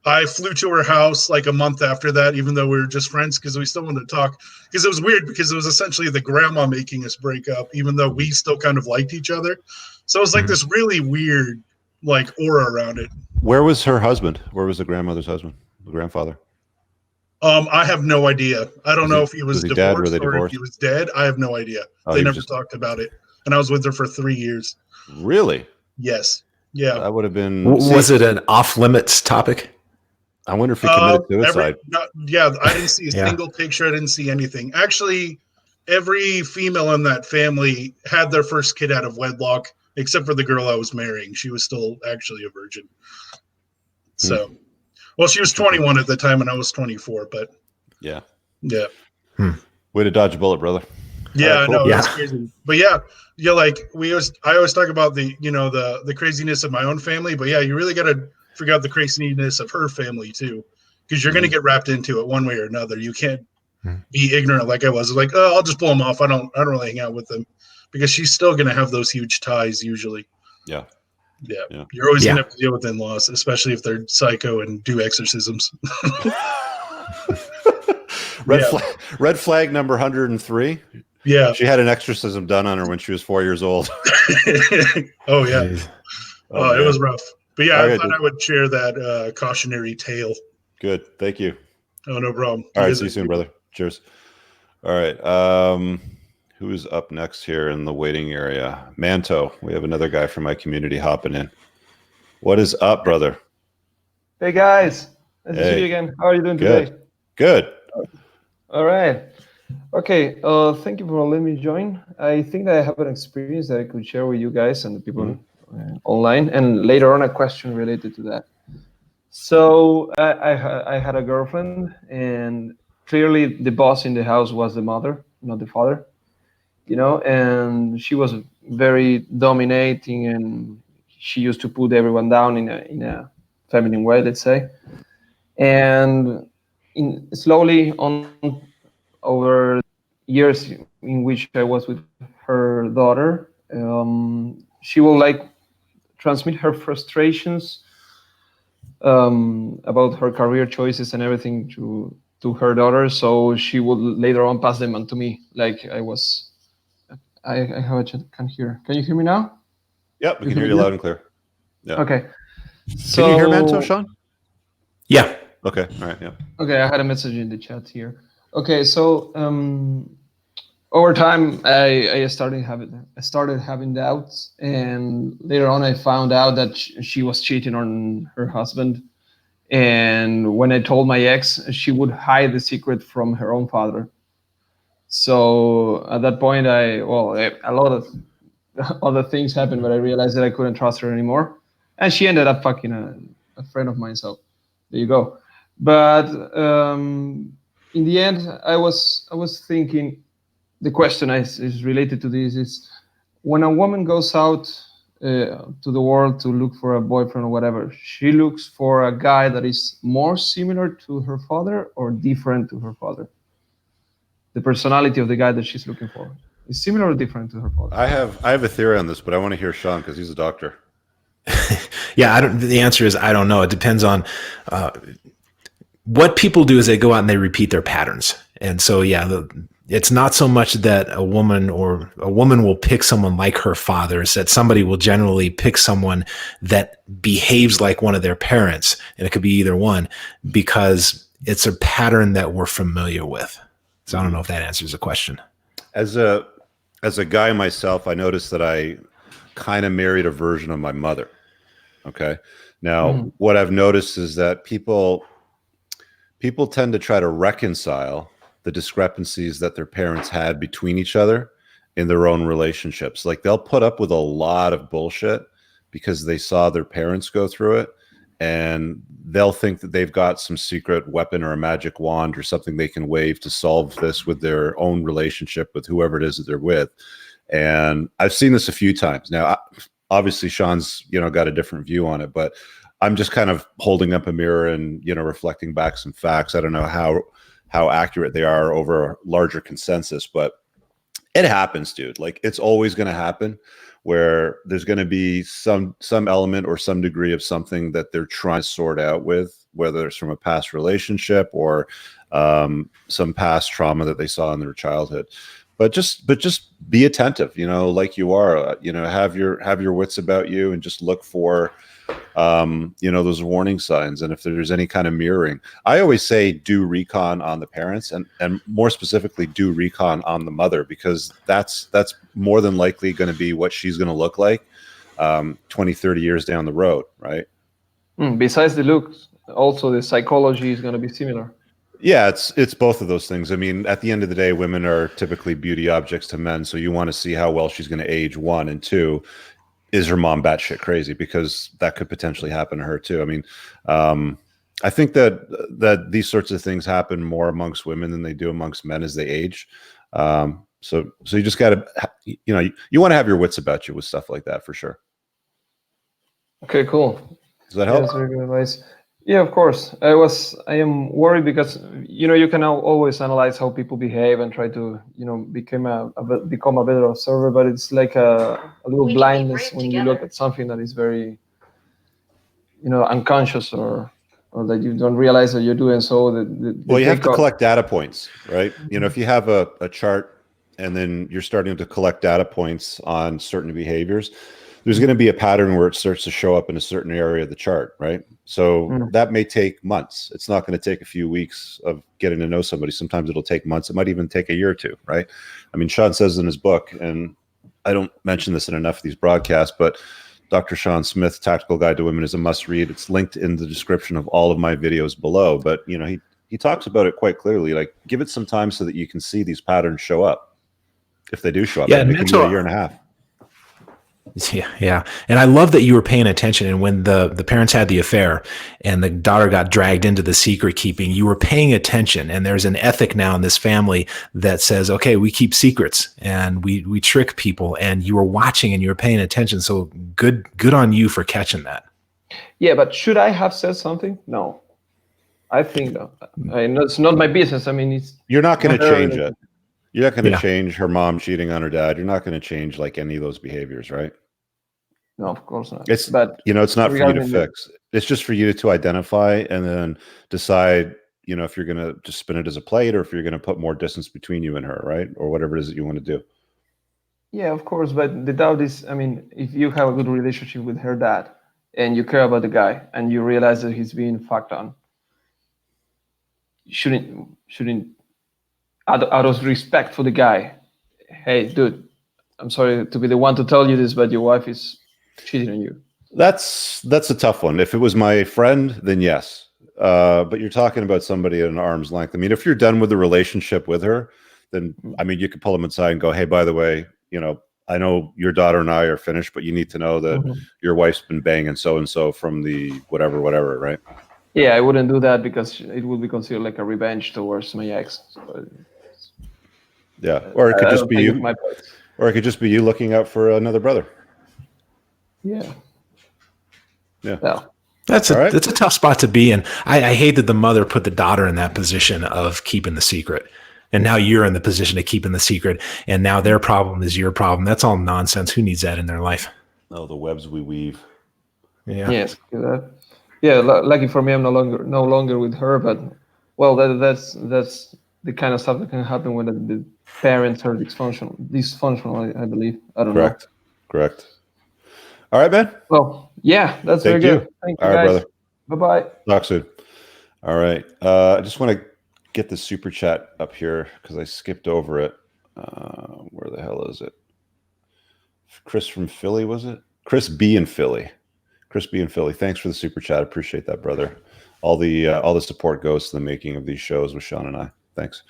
I flew to her house like a month after that, even though we were just friends, because we still wanted to talk. Because it was weird, because it was essentially the grandma making us break up, even though we still kind of liked each other. So it was like this really weird like aura around it. Where was her husband? Where was the grandmother's husband? The grandfather? I have no idea. I don't know if he was divorced or if he was dead. I have no idea. They never talked about it. And I was with her for 3 years. Really? Yes. Yeah. That would have been. Was it an off limits topic? I wonder if he committed suicide. I didn't see a single picture. I didn't see anything. Actually, every female in that family had their first kid out of wedlock, except for the girl I was marrying. She was still actually a virgin. So. Well, she was 21 at the time, and I was 24. But yeah. Way to dodge a bullet, brother. Yeah, cool. No, that's crazy. But like I always talk about the craziness of my own family. But yeah, you really got to figure out the craziness of her family too, because you're going to get wrapped into it one way or another. You can't be ignorant like I was. Like, oh, I'll just blow them off. I don't really hang out with them, because she's still going to have those huge ties usually. Yeah. You're always going to have to deal with in-laws, especially if they're psycho and do exorcisms. Red flag number 103. Yeah. She had an exorcism done on her when she was 4 years old. Oh, yeah. It was rough. But yeah, I thought I would share that cautionary tale. Good. Thank you. Oh, no problem. All right. See you soon, brother. Cheers. All right. Who is up next here in the waiting area? Manto. We have another guy from my community hopping in. What is up, brother? Hey, guys. Nice to see you again. How are you doing today? Good. All right. Okay. Thank you for letting me join. I think that I have an experience that I could share with you guys and the people online, and later on a question related to that. So I had a girlfriend, and clearly the boss in the house was the mother, not the father. And she was very dominating, and she used to put everyone down in a feminine way, let's say. And slowly on over years in which I was with her daughter, she will like transmit her frustrations about her career choices and everything to her daughter. So she would later on pass them on to me. Like I was, I have a chat. Can hear. Can you hear me now? Yep, we can hear you loud and clear. Yeah. Okay. Can you hear Manto, Shawn? Yeah. Okay. All right. Yeah. Okay, I had a message in the chat here. Okay, so over time, I started having doubts, and later on, I found out that she was cheating on her husband. And when I told my ex, she would hide the secret from her own father. So at that point, a lot of other things happened, but I realized that I couldn't trust her anymore, and she ended up fucking a friend of mine. So there you go. But in the end, I was thinking the question is related to this is when a woman goes out to the world to look for a boyfriend or whatever, she looks for a guy that is more similar to her father or different to her father. The personality of the guy that she's looking for is similar or different to her father. I have a theory on this, but I want to hear Shawn because he's a doctor. Yeah, the answer is I don't know. It depends on what people do is they go out and they repeat their patterns. And so, yeah, it's not so much that a woman will pick someone like her father. It's that somebody will generally pick someone that behaves like one of their parents. And it could be either one because it's a pattern that we're familiar with. So I don't know if that answers the question. As a guy myself, I noticed that I kind of married a version of my mother. Okay. Now, what I've noticed is that people tend to try to reconcile the discrepancies that their parents had between each other in their own relationships. Like they'll put up with a lot of bullshit because they saw their parents go through it, and they'll think that they've got some secret weapon or a magic wand or something they can wave to solve this with their own relationship with whoever it is that they're with. And I've seen this a few times. Now, obviously Shawn's, got a different view on it, but I'm just kind of holding up a mirror and, reflecting back some facts. I don't know how accurate they are over a larger consensus, but it happens, dude. Like it's always going to happen where there's going to be some element or some degree of something that they're trying to sort out with, whether it's from a past relationship or some past trauma that they saw in their childhood. But just be attentive, like you are, have your wits about you and just look for, those warning signs. And if there's any kind of mirroring, I always say do recon on the parents and more specifically do recon on the mother, because that's more than likely going to be what she's going to look like 20, 30 years down the road. Right. Besides the looks, also the psychology is going to be similar. Yeah, it's both of those things. I mean, at the end of the day, women are typically beauty objects to men. So you want to see how well she's going to age, one, and two, is her mom batshit crazy? Because that could potentially happen to her too. I mean, I think that these sorts of things happen more amongst women than they do amongst men as they age. So you just got to, you want to have your wits about you with stuff like that for sure. Okay, cool. Does that help? That's very good advice. Yeah, of course. I am worried because you can always analyze how people behave and try to become a better observer, but it's like a little blindness when you look at something that is very unconscious or that you don't realize that you're doing. So well, you have to collect data points, right? If you have a chart and then you're starting to collect data points on certain behaviors, there's going to be a pattern where it starts to show up in a certain area of the chart, right? So that may take months. It's not going to take a few weeks of getting to know somebody. Sometimes it'll take months. It might even take a year or two, right? I mean, Shawn says in his book, and I don't mention this in enough of these broadcasts, but Dr. Shawn Smith, Tactical Guide to Women, is a must read. It's linked in the description of all of my videos below. But he he talks about it quite clearly. Like, give it some time so that you can see these patterns show up. If they do show up, Yeah, it can be a year and a half. Yeah. And I love that you were paying attention. And when the parents had the affair and the daughter got dragged into the secret keeping, you were paying attention. And there's an ethic now in this family that says, okay, we keep secrets and we trick people. And you were watching and you were paying attention. So good on you for catching that. Yeah, but should I have said something? No. I think no. It's not my business. I mean, you're not going to change it. You're not going to Yeah. change her mom cheating on her dad. You're not going to change like any of those behaviors, right? No, of course not. It's, but it's not for you to regarding fix. It's just for you to identify and then decide, if you're going to just spin it as a plate or if you're going to put more distance between you and her, right? Or whatever it is that you want to do. Yeah, of course. But the doubt is, I mean, if you have a good relationship with her dad and you care about the guy and you realize that he's being fucked on, shouldn't out of respect for the guy, hey, dude, I'm sorry to be the one to tell you this, but your wife is cheating on you. That's a tough one. If it was my friend, then yes. But you're talking about somebody at an arm's length. I mean, if you're done with the relationship with her, then I mean, you could pull them aside and go, hey, by the way, I know your daughter and I are finished, but you need to know that your wife's been banging so-and-so from the whatever, right? Yeah, I wouldn't do that because it would be considered like a revenge towards my ex. So, yeah, or it could just be you. My place. Or it could just be you looking out for another brother. Yeah. Well, that's a tough spot to be in. I hate that the mother put the daughter in that position of keeping the secret. And now you're in the position of keeping the secret. And now their problem is your problem. That's all nonsense. Who needs that in their life? Oh, the webs we weave. Yeah. Yes. Yeah. Lucky for me, I'm no longer with her. But well, that's the kind of stuff that can happen when the parents are dysfunctional. I believe. I don't know. Correct. All right, man. Well, yeah, that's very good. Thank you, all right, guys. brother. Bye-bye. Talk soon. All right. I just want to get the super chat up here because I skipped over it. Where the hell is it? Chris from Philly, was it? Chris B in Philly. Thanks for the super chat. I appreciate that, brother. All the support goes to the making of these shows with Shawn and I. Thanks.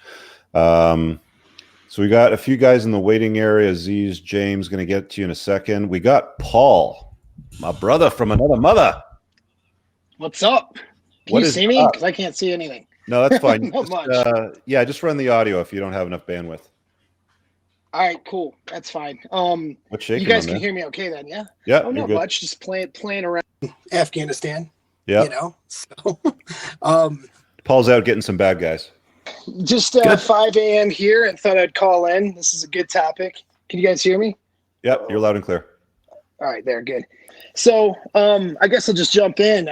So we got a few guys in the waiting area. Aziz, James, going to get to you in a second. We got Paul, my brother from another mother. What's up? Can you see me? Because I can't see anything. No, that's fine. Not much. Just run the audio if you don't have enough bandwidth. All right, cool. That's fine. What's shaking? You guys can hear me okay then, yeah? Yeah. Oh, not much. Just playing around Afghanistan. Yeah. So Paul's out getting some bad guys. Just 5 a.m. here and thought I'd call in. This is a good topic. Can you guys hear me? Yep, you're loud and clear. All right, there, good. So I guess I'll just jump in.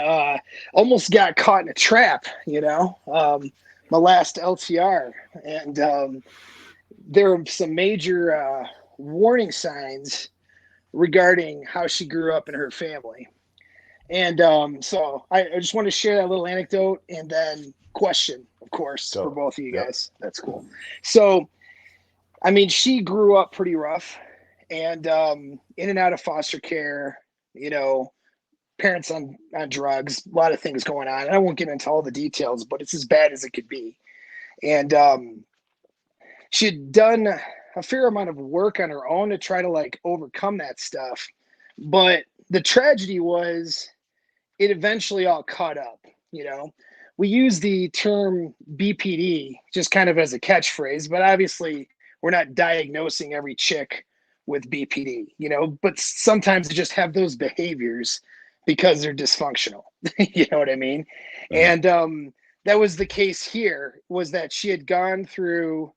Almost got caught in a trap, my last LTR. And there were some major warning signs regarding how she grew up in her family. And so I just want to share that little anecdote and then question, of course, for both of you guys. That's cool. So, I mean, she grew up pretty rough and in and out of foster care, parents on drugs, a lot of things going on. And I won't get into all the details, but it's as bad as it could be. And she had done a fair amount of work on her own to try to overcome that stuff. But the tragedy was it eventually all caught up, We use the term BPD just kind of as a catchphrase, but obviously we're not diagnosing every chick with BPD, but sometimes they just have those behaviors because they're dysfunctional. You know what I mean? Mm-hmm. And that was the case here, was that she had gone through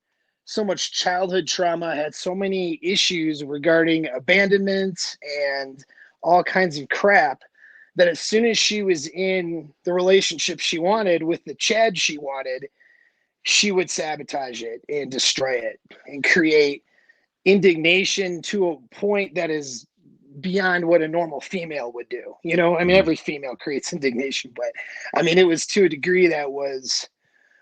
so much childhood trauma, had so many issues regarding abandonment and all kinds of crap, that as soon as she was in the relationship she wanted with the Chad she wanted, she would sabotage it and destroy it and create indignation to a point that is beyond what a normal female would do. I mean, every female creates indignation, but I mean, it was to a degree that was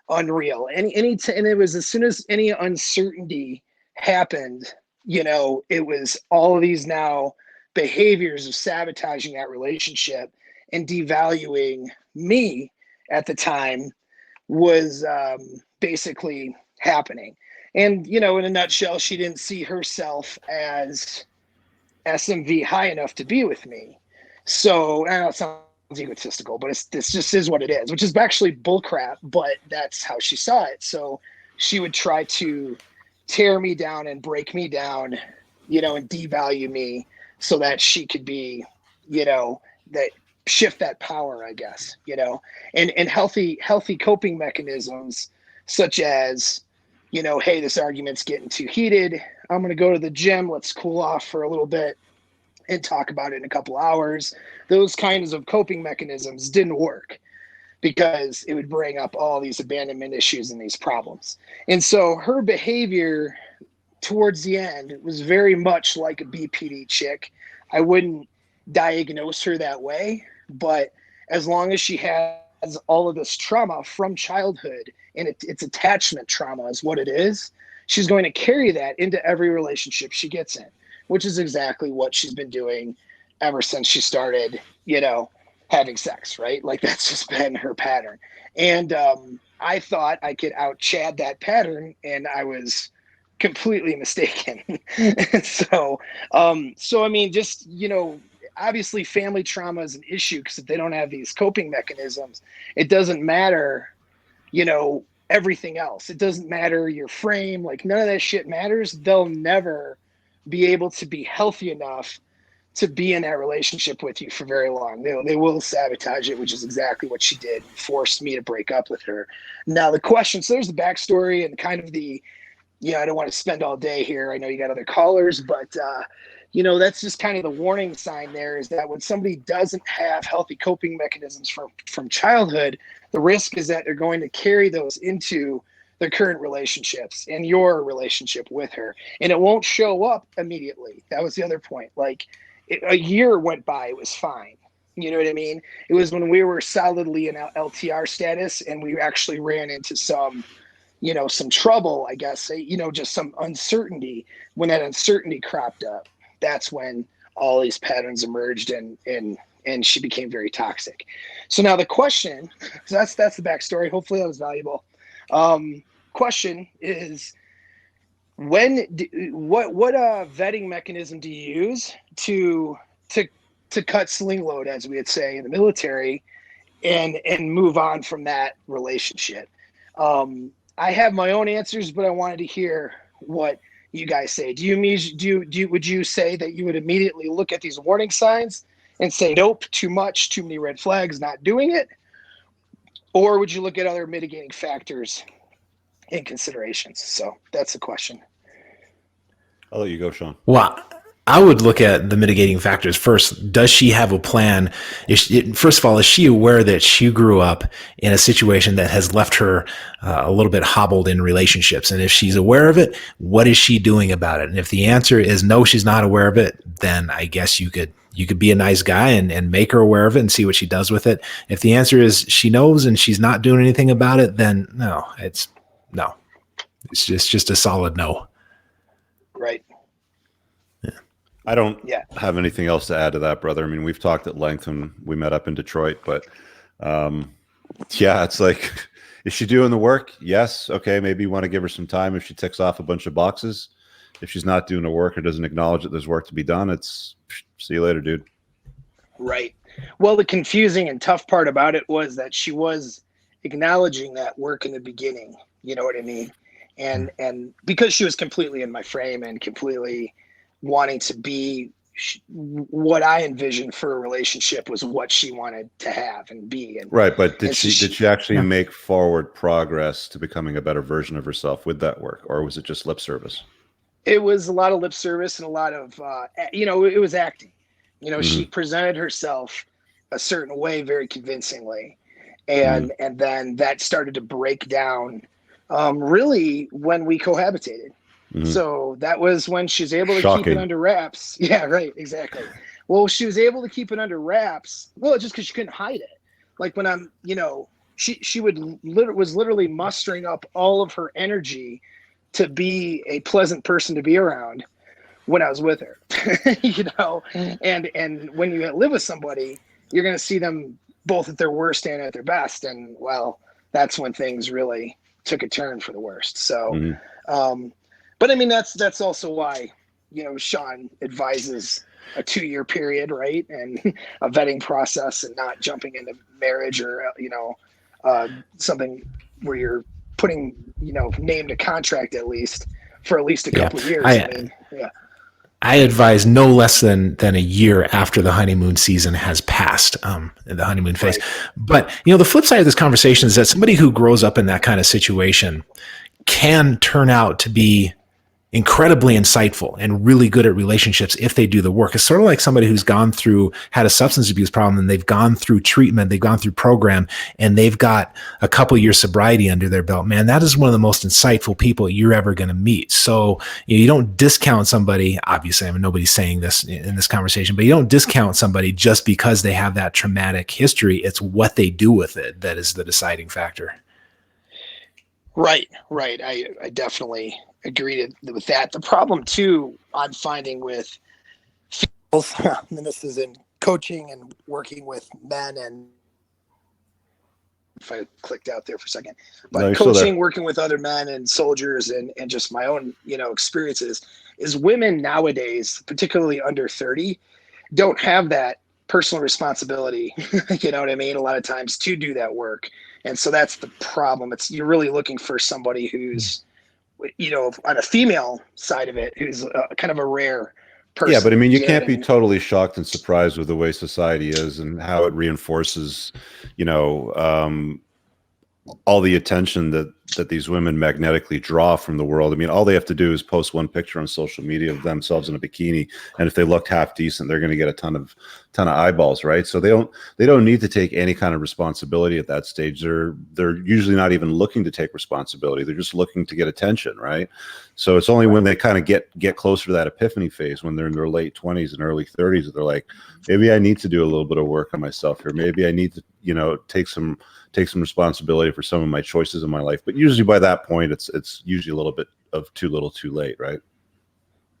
unreal. And it was as soon as any uncertainty happened, it was all of these now behaviors of sabotaging that relationship and devaluing me at the time was basically happening. And, you know, in a nutshell, she didn't see herself as SMV high enough to be with me. So, I know it sounds egotistical, but this just is what it is, which is actually bullcrap, but that's how she saw it. So she would try to tear me down and break me down, you know, and devalue me so that she could be, you know, that shift that power, I guess, you know, and healthy coping mechanisms such as, you know, hey, this argument's getting too heated. I'm going to go to the gym. Let's cool off for a little bit and talk about it in a couple hours. Those kinds of coping mechanisms didn't work because it would bring up all these abandonment issues and these problems. And so her behavior towards the end was very much like a BPD chick. I wouldn't diagnose her that way, but as long as she has all of this trauma from childhood, and it's attachment trauma is what it is, she's going to carry that into every relationship she gets in, which is exactly what she's been doing ever since she started, you know, having sex, right? Like that's just been her pattern. And I thought I could out-Chad that pattern, and I was completely mistaken. So I mean, just, you know, obviously family trauma is an issue because if they don't have these coping mechanisms, it doesn't matter, you know, everything else. It doesn't matter your frame, like none of that shit matters. They'll never be able to be healthy enough to be in that relationship with you for very long. They will sabotage it, which is exactly what she did, forced me to break up with her. Now the question, so there's the backstory and kind of the, you know, I don't want to spend all day here. I know you got other callers, but you know, that's just kind of the warning sign there is that when somebody doesn't have healthy coping mechanisms from childhood, the risk is that they're going to carry those into their current relationships and your relationship with her. And it won't show up immediately. That was the other point. Like a year went by, it was fine. You know what I mean? It was when we were solidly in LTR status and we actually ran into some, you know, some trouble, I guess, you know, just some uncertainty. When that uncertainty cropped up, that's when all these patterns emerged and she became very toxic. So now the question, so that's the backstory. Hopefully that was valuable. Question is, what vetting mechanism do you use to cut sling load, as we would say in the military, and move on from that relationship? I have my own answers, but I wanted to hear what you guys say. Would you say that you would immediately look at these warning signs and say, nope, too much, too many red flags, not doing it? Or would you look at other mitigating factors and considerations? So that's the question. I'll let you go, Shawn. Well, I would look at the mitigating factors first. Does she have a plan? First of all, is she aware that she grew up in a situation that has left her a little bit hobbled in relationships? And if she's aware of it, what is she doing about it? And if the answer is no, she's not aware of it, then I guess you could be a nice guy and make her aware of it and see what she does with it. If the answer is she knows and she's not doing anything about it, then no. It's just a solid no. Right. I don't have anything else to add to that, brother. I mean, we've talked at length when we met up in Detroit, but it's like, is she doing the work? Yes. Okay. Maybe you want to give her some time if she ticks off a bunch of boxes. If she's not doing the work or doesn't acknowledge that there's work to be done, it's see you later, dude. Right. Well, the confusing and tough part about it was that she was acknowledging that work in the beginning. You know what I mean? And because she was completely in my frame and completely wanting to be what I envisioned for a relationship was what she wanted to have and be. And right, but did she actually make forward progress to becoming a better version of herself with that work, or was it just lip service? It was a lot of lip service and a lot of it was acting. You know, she presented herself a certain way very convincingly, and then that started to break down really when we cohabitated. So that was when she was able to keep it under wraps. Yeah, right, exactly. Well, she was able to keep it under wraps. Well, just because she couldn't hide it. Like when I'm, you know, she was literally mustering up all of her energy to be a pleasant person to be around when I was with her. You know, and when you live with somebody, you're going to see them both at their worst and at their best. And well, that's when things really took a turn for the worst. So, Mhm. but I mean, that's also why, Shawn advises a 2-year period, right? And a vetting process, and not jumping into marriage or, something where you're putting, name to contract at least for at least a couple of years. I mean, yeah. I advise no less than a year after the honeymoon season has passed, the honeymoon phase. Right. But, the flip side of this conversation is that somebody who grows up in that kind of situation can turn out to be incredibly insightful and really good at relationships if they do the work. It's sort of like somebody who's had a substance abuse problem, and they've gone through treatment, they've gone through program, and they've got a couple years sobriety under their belt. Man, that is one of the most insightful people you're ever going to meet. So you don't discount somebody. Obviously, I mean, nobody's saying this in this conversation, but you don't discount somebody just because they have that traumatic history. It's what they do with it that is the deciding factor. Right. I definitely agree with that. The problem too, I'm finding with females, and this is in coaching and working with men, and if I clicked out there for a second, but No, coaching, working with other men and soldiers, and just my own, experiences, is women nowadays, particularly under 30, don't have that personal responsibility, you know what I mean? A lot of times to do that work. And so that's the problem. You're really looking for somebody who's, on a female side of it, who's kind of a rare person. Yeah, but I mean, you can't be totally shocked and surprised with the way society is and how it reinforces, all the attention that these women magnetically draw from the world. I mean, all they have to do is post one picture on social media of themselves in a bikini, and if they look half decent, they're going to get a ton of eyeballs, right? So they don't need to take any kind of responsibility at that stage. They're usually not even looking to take responsibility. They're just looking to get attention, right? So it's only when they kind of get closer to that epiphany phase, when they're in their late 20s and early 30s, that they're like, maybe I need to do a little bit of work on myself here. Maybe I need to, take some responsibility for some of my choices in my life. But usually by that point, it's usually a little bit of too little too late, right?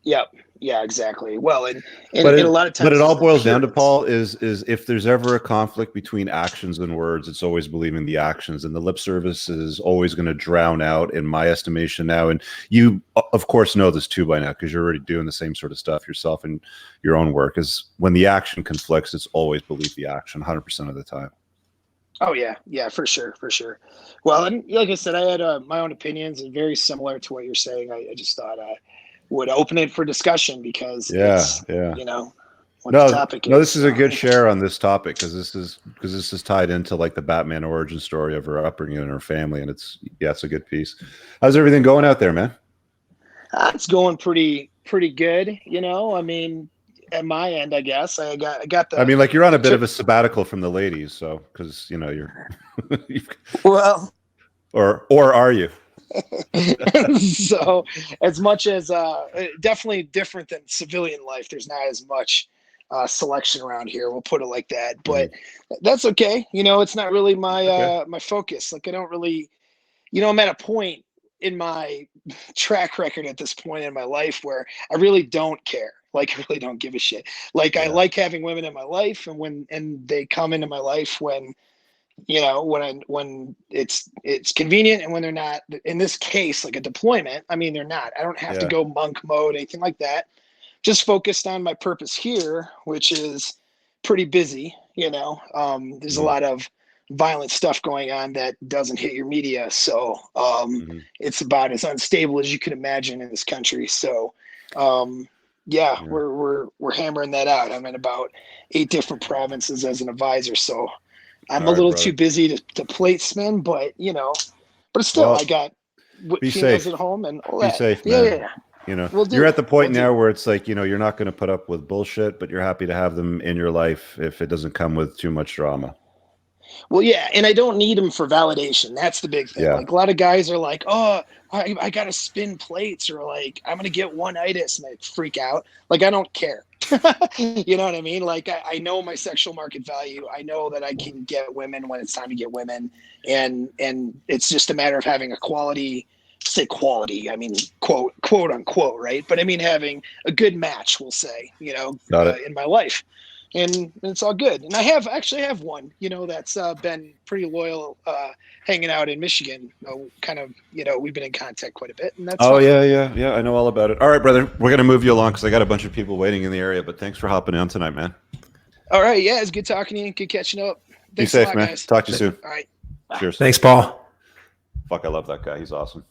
Yep. Yeah, exactly. Well, and a lot of times, but it all boils down to, Paul, is if there's ever a conflict between actions and words, it's always believing the actions, and the lip service is always going to drown out, in my estimation now. And you, of course, know this too by now, because you're already doing the same sort of stuff yourself in your own work. Is when the action conflicts, it's always believe the action 100% of the time. Oh yeah, for sure. Well, and like I said, I had my own opinions, and very similar to what you're saying. I just thought I would open it for discussion, because it's, what the topic is. No, this is a good share on this topic, because this is tied into like the Batman origin story of her upbringing and her family, and it's a good piece. How's everything going out there, man? It's going pretty good. I mean, at my end, I guess I got the. I mean, like, you're on a bit of a sabbatical from the ladies, so because you're. Well. Or are you? So, as much as definitely different than civilian life, there's not as much selection around here. We'll put it like that, but that's okay. It's not really my my focus. Like, I don't really, I'm at a point in my track record at this point in my life where I really don't care. Like, I really don't give a shit. Like, I like having women in my life, and they come into my life when, when it's convenient, and when they're not. In this case, like a deployment, I mean, they're not. I don't have to go monk mode, anything like that. Just focused on my purpose here, which is pretty busy. There's a lot of violent stuff going on that doesn't hit your media, so it's about as unstable as you can imagine in this country. So we're hammering that out. I'm in about 8 different provinces as an advisor, so I'm a little too busy to plate spin, but still, I got females at home and all that. Be safe, man. Yeah. You're at the point now where it's like, you're not going to put up with bullshit, but you're happy to have them in your life if it doesn't come with too much drama. Well, yeah, and I don't need them for validation. That's the big thing. Yeah. Like, a lot of guys are like, oh, I got to spin plates, or like, I'm going to get one-itis, and they freak out. Like, I don't care. You know what I mean? Like, I know my sexual market value. I know that I can get women when it's time to get women. And it's just a matter of having a quality, say quality, I mean, quote unquote, right? But I mean, having a good match, we'll say, in my life. and it's all good. And I actually have one, that's been pretty loyal, hanging out in Michigan. Kind of, we've been in contact quite a bit, and that's Oh, fine. yeah. I know all about it. All right, brother. We're going to move you along because I got a bunch of people waiting in the area, but thanks for hopping on tonight, man. All right. Yeah, it's good talking to you. Good catching up. Be Thanks safe, a lot, man. guys. Talk to you soon. All right. Cheers. Thanks, Paul. Fuck, I love that guy. He's awesome.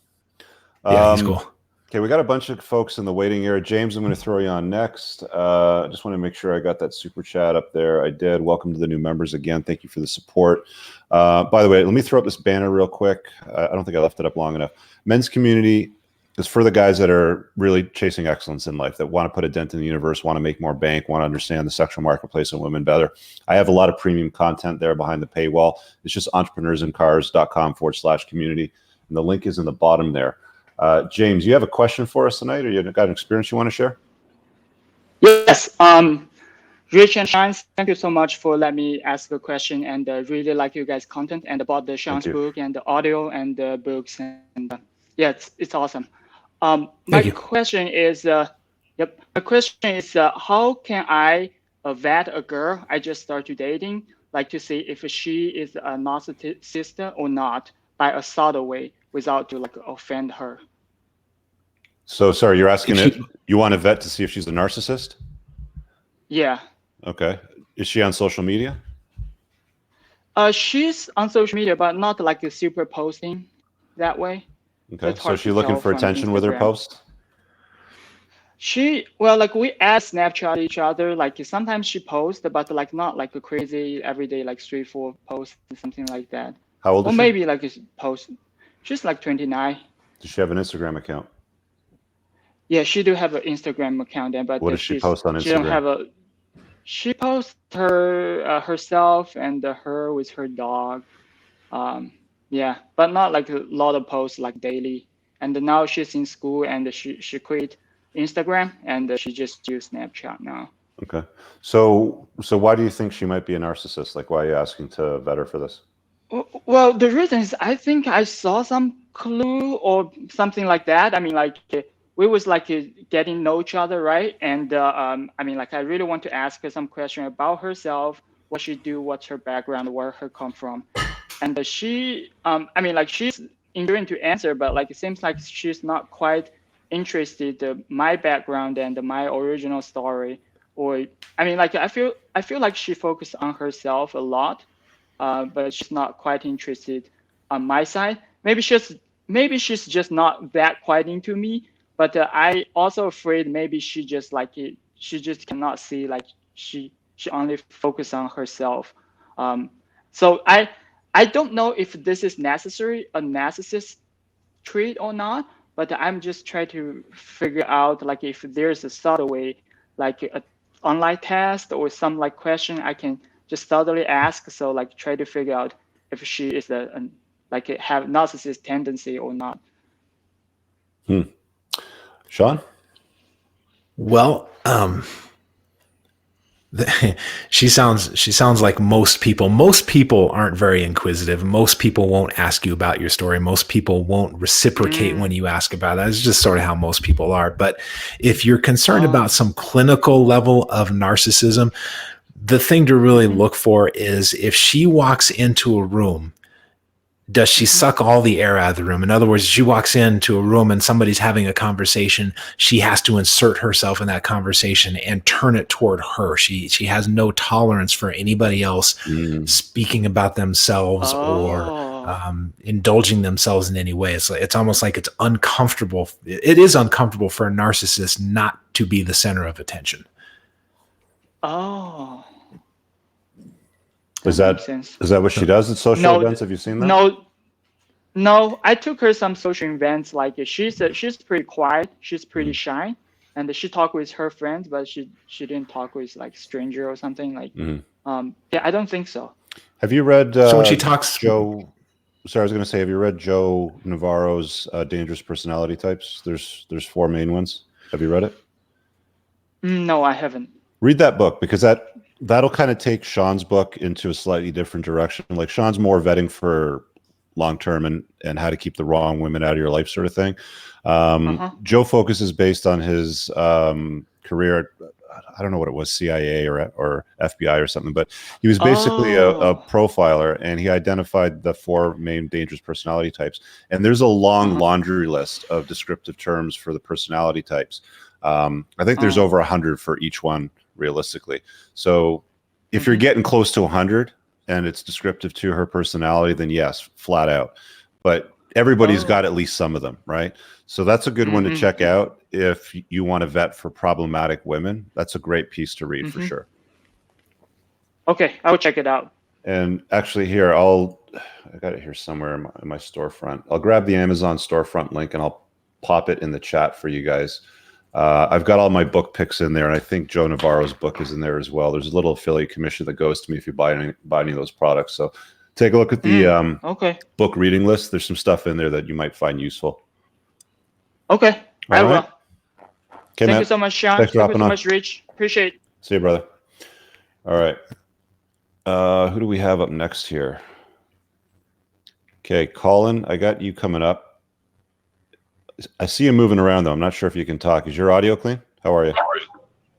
Yeah, he's cool. Okay, we got a bunch of folks in the waiting area. James, I'm going to throw you on next. I just want to make sure I got that super chat up there. I did. Welcome to the new members again. Thank you for the support. By the way, let me throw up this banner real quick. I don't think I left it up long enough. Men's community is for the guys that are really chasing excellence in life, that want to put a dent in the universe, want to make more bank, want to understand the sexual marketplace and women better. I have a lot of premium content there behind the paywall. It's just entrepreneursincars.com/community. And the link is in the bottom there. James, you have a question for us tonight, or you got an experience you want to share? Yes. Rich and Shawn, thank you so much for letting me ask a question, and really like you guys' content and about the Shawn's book and the audio and the books, and yeah, it's awesome. My question is, my question is, how can I vet a girl I just started dating, like to see if she is a narcissist or not, by a subtle way, without to like offend her? So, sorry, you're asking if you want to vet to see if she's a narcissist? Yeah. Okay. Is she on social media? She's on social media, but not like a super posting that way. Okay. So she's looking for attention with her posts? Well, like we add Snapchat each other, like sometimes she posts, but like not like a crazy everyday, like 3-4 posts, something like that. How old is she? Or maybe like a post. She's like 29. Does she have an Instagram account? Yeah, she do have an Instagram account, but what does she post on Instagram? She don't have a. She posts her herself and her with her dog. Yeah, but not like a lot of posts like daily. And now she's in school and she quit Instagram and she just uses Snapchat now. Okay. So why do you think she might be a narcissist? Like, why are you asking to vet her for this? Well, the reason is I think I saw some clue or something like that. I mean, like we was like getting to know each other, right? And I mean, like I really want to ask her some question about herself, what she do, what's her background, where her come from. And she, I mean, like she's enjoying to answer, but like it seems like she's not quite interested in my background and my original story. Or I mean, like I feel like she focused on herself a lot. But she's not quite interested on my side. Maybe she's just not that quite into me. But I also afraid maybe she just like it. She just cannot see, like she only focus on herself. So I don't know if this is necessary a narcissist trait or not. But I'm just trying to figure out like if there's a subtle way, like an online test or some like question I can just subtly ask, so like try to figure out if she is like have narcissist tendency or not. Shawn? Well, she sounds like most people. Most people aren't very inquisitive. Most people won't ask you about your story. Most people won't reciprocate when you ask about that. It's just sort of how most people are. But if you're concerned about some clinical level of narcissism, the thing to really look for is if she walks into a room, does she suck all the air out of the room? In other words, she walks into a room and somebody's having a conversation, she has to insert herself in that conversation and turn it toward her. She has no tolerance for anybody else speaking about themselves or indulging themselves in any way. It's almost like it's uncomfortable. It is uncomfortable for a narcissist not to be the center of attention. Oh. Is that what she does at social events? Have you seen that? No. I took her some social events. Like she's pretty quiet. She's pretty shy, and she talked with her friends, but she didn't talk with like stranger or something. Like, yeah, I don't think so. Have you read? So when she talks, Joe. Sorry, I was going to say, have you read Joe Navarro's Dangerous Personality Types? There's 4 main ones. Have you read it? No, I haven't. Read that book because that'll kind of take Shawn's book into a slightly different direction. Like Shawn's more vetting for long-term and how to keep the wrong women out of your life sort of thing. Joe focuses based on his career. I don't know what it was, CIA or FBI or something, but he was basically a profiler, and he identified the 4 main dangerous personality types. And there's a long laundry list of descriptive terms for the personality types. I think there's over 100 for each one, realistically. So if you're getting close to 100 and it's descriptive to her personality, then yes, flat out. But everybody's got at least some of them, right? So that's a good one to check out if you want to vet for problematic women. That's a great piece to read for sure. Okay, I will check it out. And actually here, I got it here somewhere in my storefront. I'll grab the Amazon storefront link and I'll pop it in the chat for you guys. I've got all my book picks in there, and I think Joe Navarro's book is in there as well. There's a little affiliate commission that goes to me if you buy any of those products. So take a look at the book reading list. There's some stuff in there that you might find useful. Okay, I will. Okay, Thank man. you so much, Shawn. Thanks for Thank you hopping so on. much, Rich. Appreciate it. See you, brother. All right. Who do we have up next here? Okay, Colin, I got you coming up. I see you moving around, though. I'm not sure if you can talk. Is your audio clean? How are you?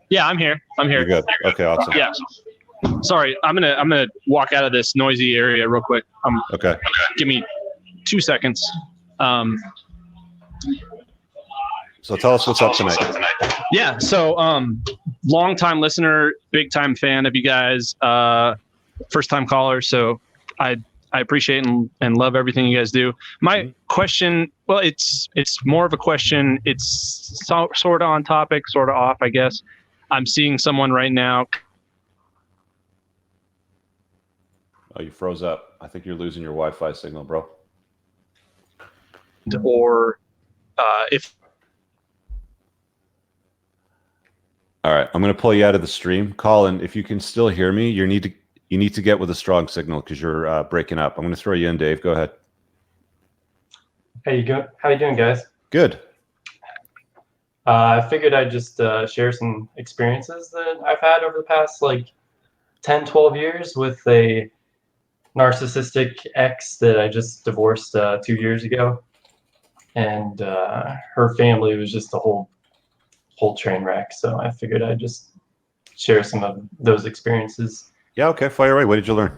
Yeah, I'm here. You're good. Okay, awesome. Yeah. Sorry, I'm gonna walk out of this noisy area real quick. Okay. Give me 2 seconds. So tell us what's up tonight. Yeah. So, long time listener, big time fan of you guys. First time caller. So I appreciate and love everything you guys do. My question, well, it's more of a question. It's sort of on topic, sort of off, I guess. I'm seeing someone right now. Oh, you froze up. I think you're losing your Wi-Fi signal, bro. Or if. All right, I'm going to pull you out of the stream. Colin, if you can still hear me, you need to get with a strong signal because you're breaking up. I'm going to throw you in, Dave. Go ahead. Hey, how you doing, guys? Good. I figured I'd just share some experiences that I've had over the past 10, 12 years with a narcissistic ex that I just divorced 2 years ago. And her family was just a whole train wreck. So I figured I'd just share some of those experiences. Yeah, okay, fire away. What did you learn?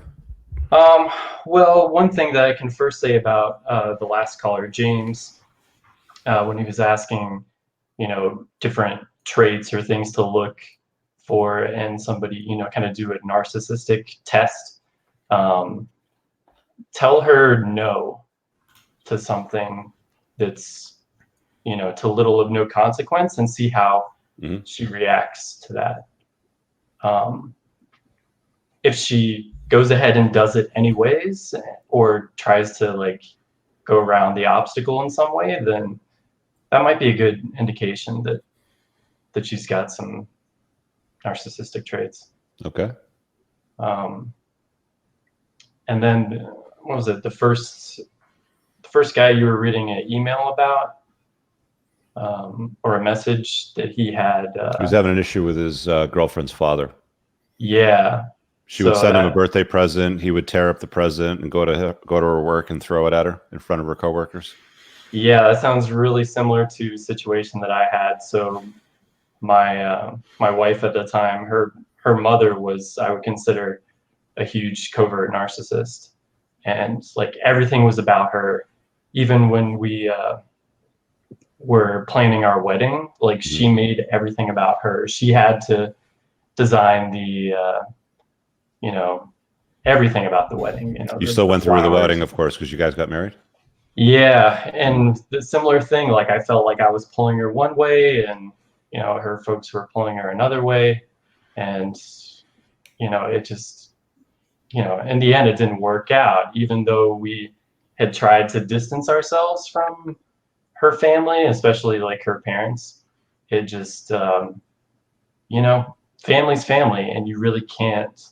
Well, one thing that I can first say about the last caller, James, when he was asking, different traits or things to look for in somebody, kind of do a narcissistic test. Tell her no to something that's, to little of no consequence, and see how she reacts to that. If she goes ahead and does it anyways, or tries to go around the obstacle in some way, then that might be a good indication that she's got some narcissistic traits. Okay. And then what was it? The first guy you were reading an email about, or a message that he had. He was having an issue with his girlfriend's father. Yeah. She would send him a birthday present. He would tear up the present and go to her work and throw it at her in front of her coworkers. Yeah, that sounds really similar to a situation that I had. So my wife at the time, her mother was, I would consider, a huge covert narcissist, and everything was about her. Even when we were planning our wedding, she made everything about her. She had to design the everything about the wedding. You still went through the wedding, of course, because you guys got married. Yeah, and the similar thing, I felt like I was pulling her one way, and her folks were pulling her another way, and it just in the end it didn't work out. Even though we had tried to distance ourselves from her family, especially her parents, it just family's family, and you really can't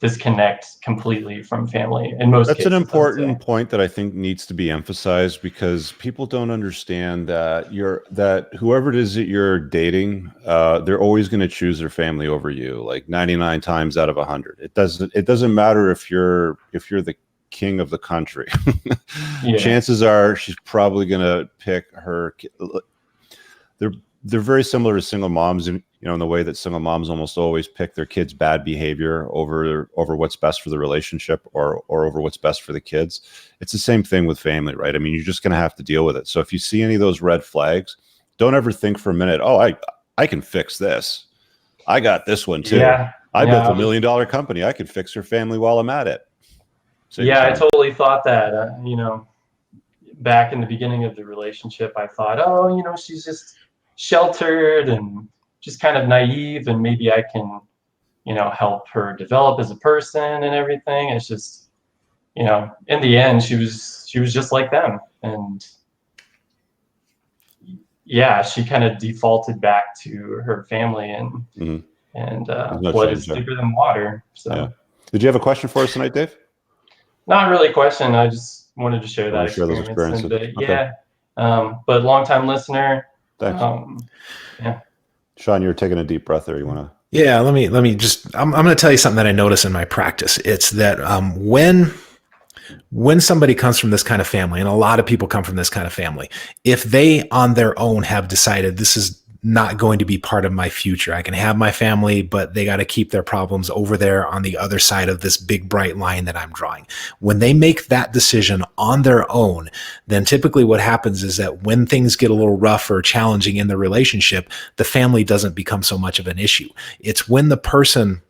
disconnect completely from family in most cases. That's an important point that I think needs to be emphasized, because people don't understand that whoever it is that you're dating, they're always going to choose their family over you, 99 times out of 100. It doesn't matter if you're the king of the country. Yeah. Chances are she's probably going to pick her. they're very similar to single moms, in the way that single moms almost always pick their kids' bad behavior over what's best for the relationship or over what's best for the kids. It's the same thing with family, right? I mean, you're just going to have to deal with it. So if you see any of those red flags, don't ever think for a minute, oh, I can fix this. I got this one too. Yeah. I built $1 million company. I could fix her family while I'm at it. I totally thought that, back in the beginning of the relationship, I thought, oh, she's just sheltered and just kind of naive, and maybe I can, help her develop as a person and everything. It's just, in the end, she was just like them. And yeah, she kind of defaulted back to her family, and blood is thicker than water. So yeah. Did you have a question for us tonight, Dave? Not really a question. I just wanted to share that experience. Okay. Yeah. But long-time listener. Thanks. Yeah. Shawn, you were taking a deep breath there. You want to? Yeah. Let me just. I'm going to tell you something that I notice in my practice. It's that when somebody comes from this kind of family, and a lot of people come from this kind of family, if they on their own have decided this is not going to be part of my future, I can have my family, but they got to keep their problems over there on the other side of this big bright line that I'm drawing. When they make that decision on their own, then typically what happens is that when things get a little rough or challenging in the relationship, the family doesn't become so much of an issue. It's when the person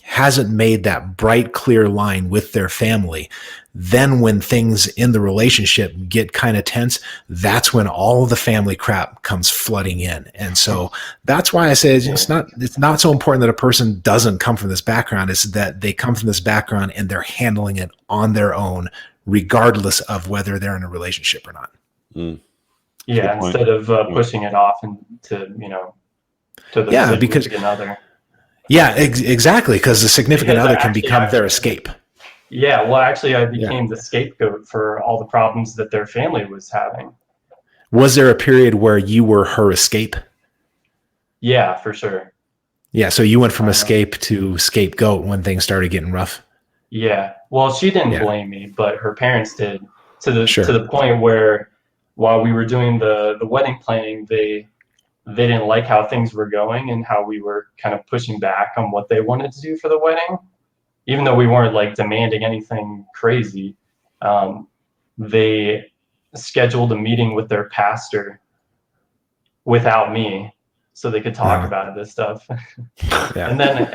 hasn't made that bright, clear line with their family, then when things in the relationship get kind of tense, that's when all the family crap comes flooding in. And so that's why I say it's not so important that a person doesn't come from this background. It's that they come from this background and they're handling it on their own, regardless of whether they're in a relationship or not. Yeah, instead of pushing it off into, to the significant other. Yeah, exactly. Because the significant other can become their escape. Yeah, well, actually, I became the scapegoat for all the problems that their family was having. Was there a period where you were her escape? Yeah, for sure. Yeah, so you went from escape to scapegoat when things started getting rough. Yeah, well, she didn't blame me, but her parents did, to the point where while we were doing the wedding planning, they didn't like how things were going and how we were kind of pushing back on what they wanted to do for the wedding. Even though we weren't like demanding anything crazy, they scheduled a meeting with their pastor without me so they could talk about this stuff. And then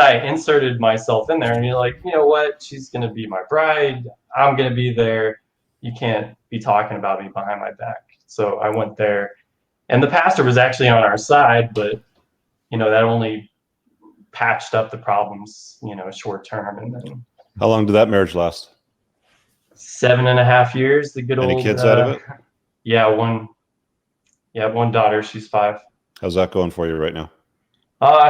I inserted myself in there, and you're like, you know what? She's going to be my bride. I'm going to be there. You can't be talking about me behind my back. So I went there. And the pastor was actually on our side, but, that only patched up the problems, short term. And then. How long did that marriage last? 7.5 years. The good old. Any kids out of it? Yeah, one daughter. She's 5. How's that going for you right now?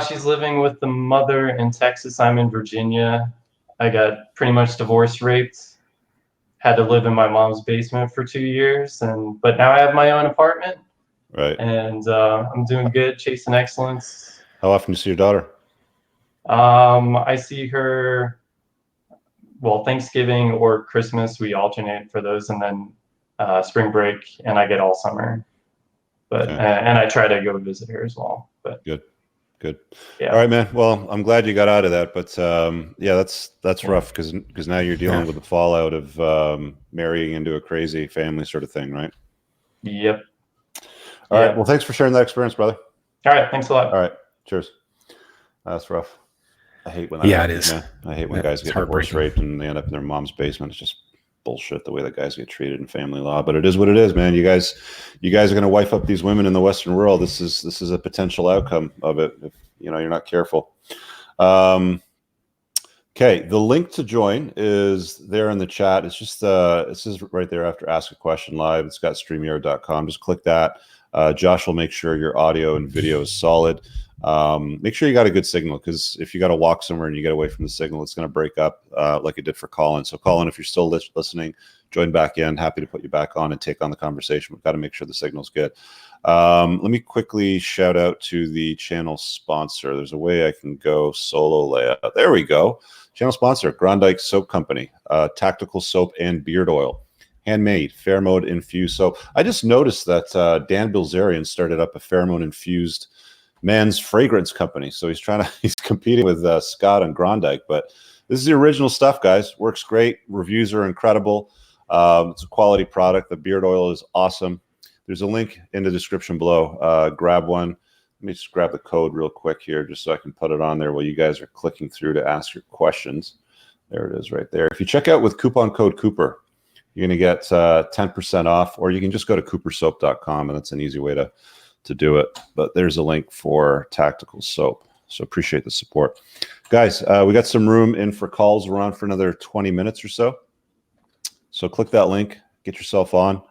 She's living with the mother in Texas. I'm in Virginia. I got pretty much divorce raped. Had to live in my mom's basement for 2 years, but now I have my own apartment. Right. And I'm doing good, chasing excellence. How often do you see your daughter? I see her, Thanksgiving or Christmas. We alternate for those, and then spring break, and I get all summer. But and I try to go visit her as well. But good. Yeah. All right, man. Well, I'm glad you got out of that, but that's rough because now you're dealing with the fallout of marrying into a crazy family sort of thing, right? Yep. All right. Well, thanks for sharing that experience, brother. All right. Thanks a lot. All right. Cheers. That's rough. I hate when it is. Man. I hate when guys get divorce raped and they end up in their mom's basement. It's just bullshit the way that guys get treated in family law, but it is what it is, man. You guys are going to wife up these women in the Western world. This is a potential outcome of it if you're not careful. Okay, the link to join is there in the chat. It's just it says right there after Ask a Question Live. It's got StreamYard.com. Just click that. Josh will make sure your audio and video is solid. Make sure you got a good signal, because if you got to walk somewhere and you get away from the signal, it's going to break up like it did for Colin. So Colin, if you're still listening, join back in. Happy to put you back on and take on the conversation. We've got to make sure the signal's good. Let me quickly shout out to the channel sponsor. There's a way I can go solo layout. There we go. Channel sponsor, Grondike Soap Company, tactical soap and beard oil. handmade pheromone infused soap. I just noticed that Dan Bilzerian started up a pheromone infused men's fragrance company. So he's competing with Scott and Grondike, but this is the original stuff, guys. Works great. Reviews are incredible. It's a quality product. The beard oil is awesome. There's a link in the description below. Grab one. Let me just grab the code real quick here just so I can put it on there while you guys are clicking through to ask your questions. There it is right there. If you check out with coupon code Cooper, you're going to get 10% off, or you can just go to coopersoap.com, and that's an easy way to do it. But there's a link for Tactical Soap. So appreciate the support. Guys, we got some room in for calls. We're on for another 20 minutes or so. So click that link, get yourself on,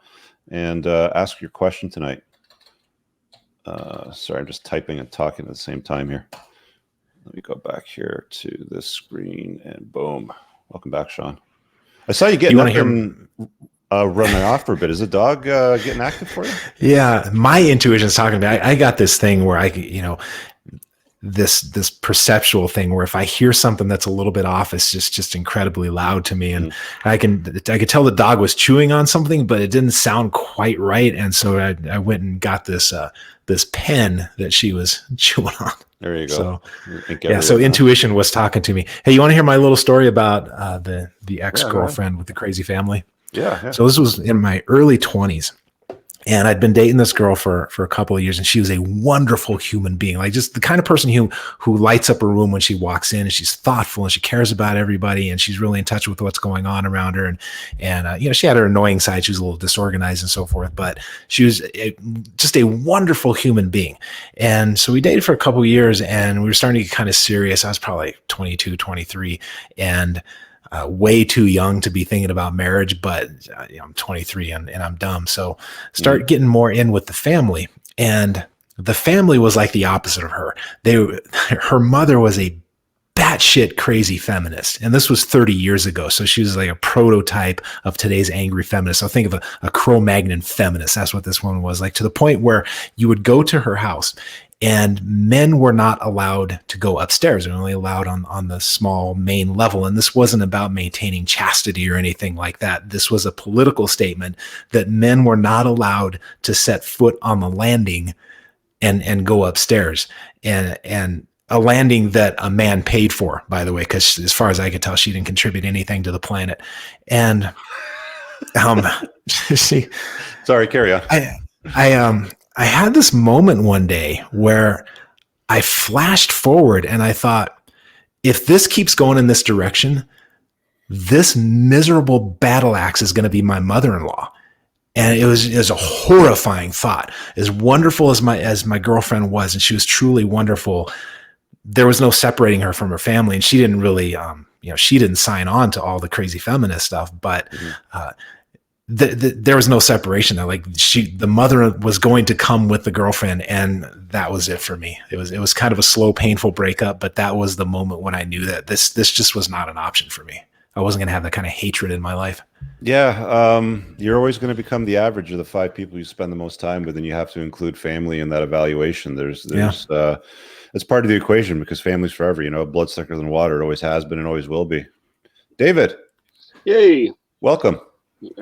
and ask your question tonight. Sorry, I'm just typing and talking at the same time here. Let me go back here to this screen, and boom. Welcome back, Shawn. I saw you getting up and running off for a bit. Is the dog getting active for you? Yeah, my intuition is talking to me. I got this thing where this perceptual thing where if I hear something that's a little bit off, it's just incredibly loud to me, and I could tell the dog was chewing on something, but it didn't sound quite right, and so I went and got this pen that she was chewing on. There you go. So yeah, so intuition was talking to me. Hey, you want to hear my little story about the ex-girlfriend with the crazy family? Yeah. So this was in my early 20s. And I'd been dating this girl for a couple of years, and she was a wonderful human being, like just the kind of person who lights up a room when she walks in, and she's thoughtful and she cares about everybody, and she's really in touch with what's going on around her. And she had her annoying side. She was a little disorganized and so forth, but she was just a wonderful human being. And so we dated for a couple of years, and we were starting to get kind of serious. I was probably 22, 23, and way too young to be thinking about marriage, but I'm 23 and I'm dumb. So start getting more in with the family, and the family was like the opposite of her. Her mother was a batshit crazy feminist, and this was 30 years ago. So she was like a prototype of today's angry feminist. So think of a Cro-Magnon feminist. That's what this one was, like, to the point where you would go to her house and men were not allowed to go upstairs. They were only allowed on the small main level. And this wasn't about maintaining chastity or anything like that. This was a political statement that men were not allowed to set foot on the landing and go upstairs. And a landing that a man paid for, by the way, because as far as I could tell, she didn't contribute anything to the planet. And sorry, carry on. I had this moment one day where I flashed forward and I thought, if this keeps going in this direction, this miserable battle axe is going to be my mother-in-law. And it was a horrifying thought. As wonderful as my girlfriend was, and she was truly wonderful, there was no separating her from her family. And she didn't really, she didn't sign on to all the crazy feminist stuff, but there was no separation. Like the mother was going to come with the girlfriend, and that was it for me. It was kind of a slow, painful breakup, but that was the moment when I knew that this just was not an option for me. I wasn't going to have that kind of hatred in my life. Yeah. You're always going to become the average of the 5 people you spend the most time with, and you have to include family in that evaluation. It's part of the equation, because family's forever, blood's thicker than water. It always has been and always will be. David. Yay. Welcome.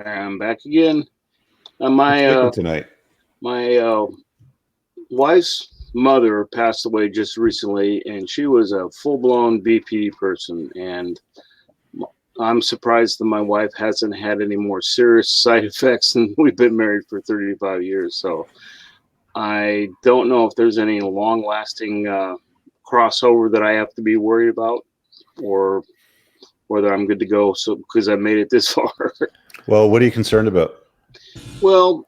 I'm back again. My wife's mother passed away just recently, and she was a full-blown BPT person, and I'm surprised that my wife hasn't had any more serious side effects, and we've been married for 35 years. So I don't know if there's any long-lasting crossover that I have to be worried about, or whether I'm good to go. So because I made it this far. Well, what are you concerned about? Well,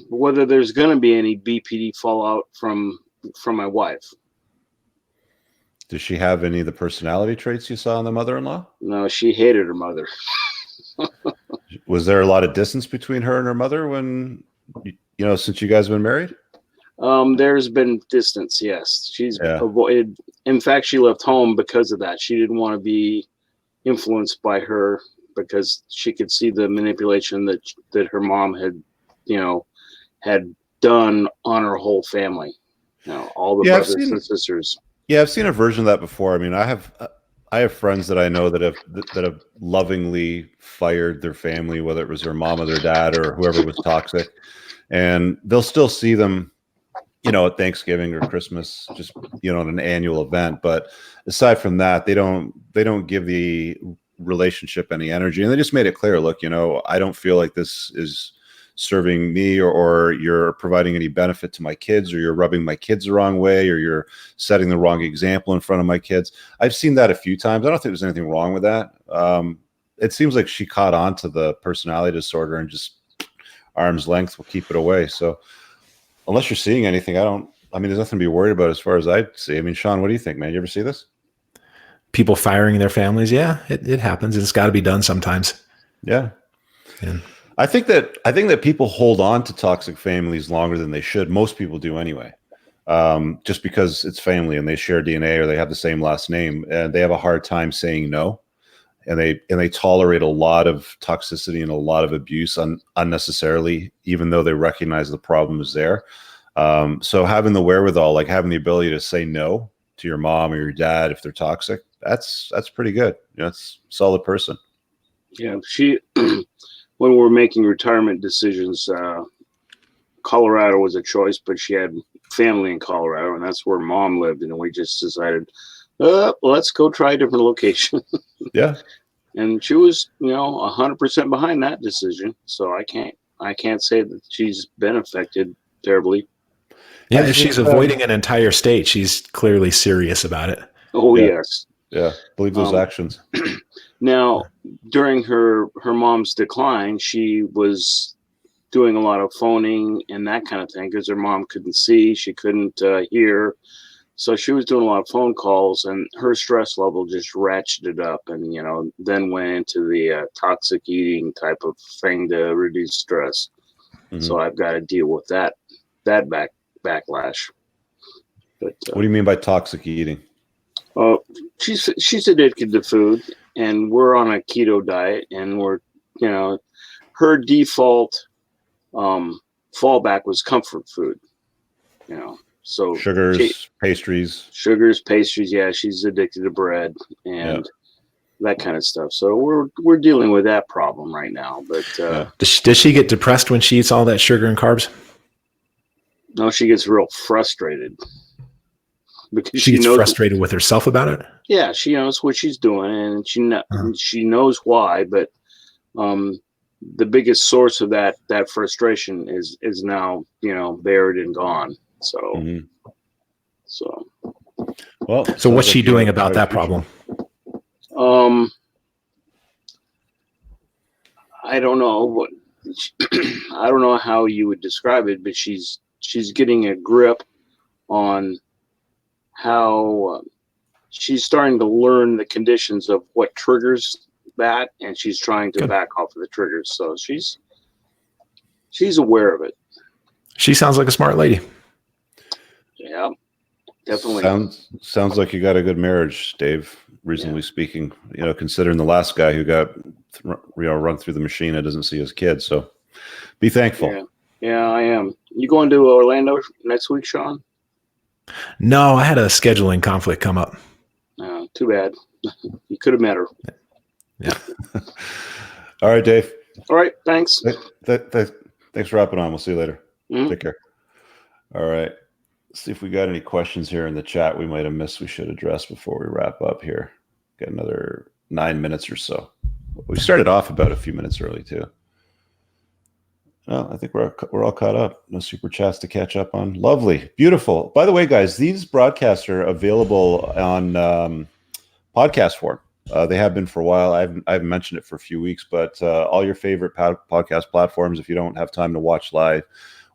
whether there's going to be any BPD fallout from my wife. Does she have any of the personality traits you saw in the mother-in-law? No, she hated her mother. Was there a lot of distance between her and her mother when, since you guys have been married? There's been distance, yes. She's avoided. In fact, she left home because of that. She didn't want to be influenced by her, because she could see the manipulation that her mom had done on her whole family. All the brothers and sisters. Yeah, I've seen a version of that before. I mean, I I have friends that I know that have lovingly fired their family, whether it was their mom or their dad or whoever was toxic, and they'll still see them, at Thanksgiving or Christmas, just at an annual event. But aside from that, they don't give the relationship any energy, and they just made it clear. Look, I don't feel like this is serving me, or you're providing any benefit to my kids, or you're rubbing my kids the wrong way, or you're setting the wrong example in front of my kids. I've seen that a few times. I don't think there's anything wrong with that. It seems like she caught on to the personality disorder and just arm's length will keep it away. So unless you're seeing anything, there's nothing to be worried about as far as I see. I mean, Shawn, what do you think, man? You ever see this? People firing their families. Yeah, it happens. It's got to be done sometimes. Yeah. I think that people hold on to toxic families longer than they should. Most people do anyway, just because it's family and they share DNA or they have the same last name, and they have a hard time saying no, and they tolerate a lot of toxicity and a lot of abuse unnecessarily, even though they recognize the problem is there. So having the wherewithal, like having the ability to say no to your mom or your dad if they're toxic, that's pretty good. It's a solid person. Yeah, she. When we were making retirement decisions, Colorado was a choice, but she had family in Colorado, and that's where mom lived. And we just decided, let's go try a different location. Yeah. And she was, 100% behind that decision. So I can't say that she's been affected terribly. Yeah, if she's avoiding an entire state, she's clearly serious about it. Oh, yeah. Yes. Yeah, believe those actions. Now, during her mom's decline, she was doing a lot of phoning and that kind of thing because her mom couldn't see, she couldn't hear. So she was doing a lot of phone calls, and her stress level just ratcheted up, and then went into the toxic eating type of thing to reduce stress. Mm-hmm. So I've got to deal with that backlash. But what do you mean by toxic eating? She's addicted to food, and we're on a keto diet, and we're, her default fallback was comfort food, so sugars, pastries. Yeah, she's addicted to bread and that kind of stuff. So we're dealing with that problem right now. But does she get depressed when she eats all that sugar and carbs? No, she gets real frustrated. Because she gets frustrated with herself about it. Yeah, she knows what she's doing, and she knows why. But the biggest source of that frustration is now buried and gone. So, so what's she doing about that problem? I don't know I don't know how you would describe it, but she's getting a grip on how she's starting to learn the conditions of what triggers that, and she's trying to back off of the triggers. So she's aware of it. She sounds like a smart lady. Yeah, definitely. Sounds like you got a good marriage, Dave. Reasonably speaking, considering the last guy who got run through the machine that doesn't see his kids. So be thankful. Yeah, I am. You going to Orlando next week, Shawn? No, I had a scheduling conflict come up. Too bad. You could have met her. Yeah. All right, Dave. All right. Thanks. Thanks for hopping on. We'll see you later. Mm-hmm. Take care. All right. Let's see if we got any questions here in the chat we might have missed we should address before we wrap up here. Got another 9 minutes or so. We started off about a few minutes early too. Well, I think we're all caught up. No super chats to catch up on. Lovely. Beautiful. By the way, guys, these broadcasts are available on podcast form. They have been for a while. I haven't mentioned it for a few weeks, but all your favorite podcast platforms, if you don't have time to watch live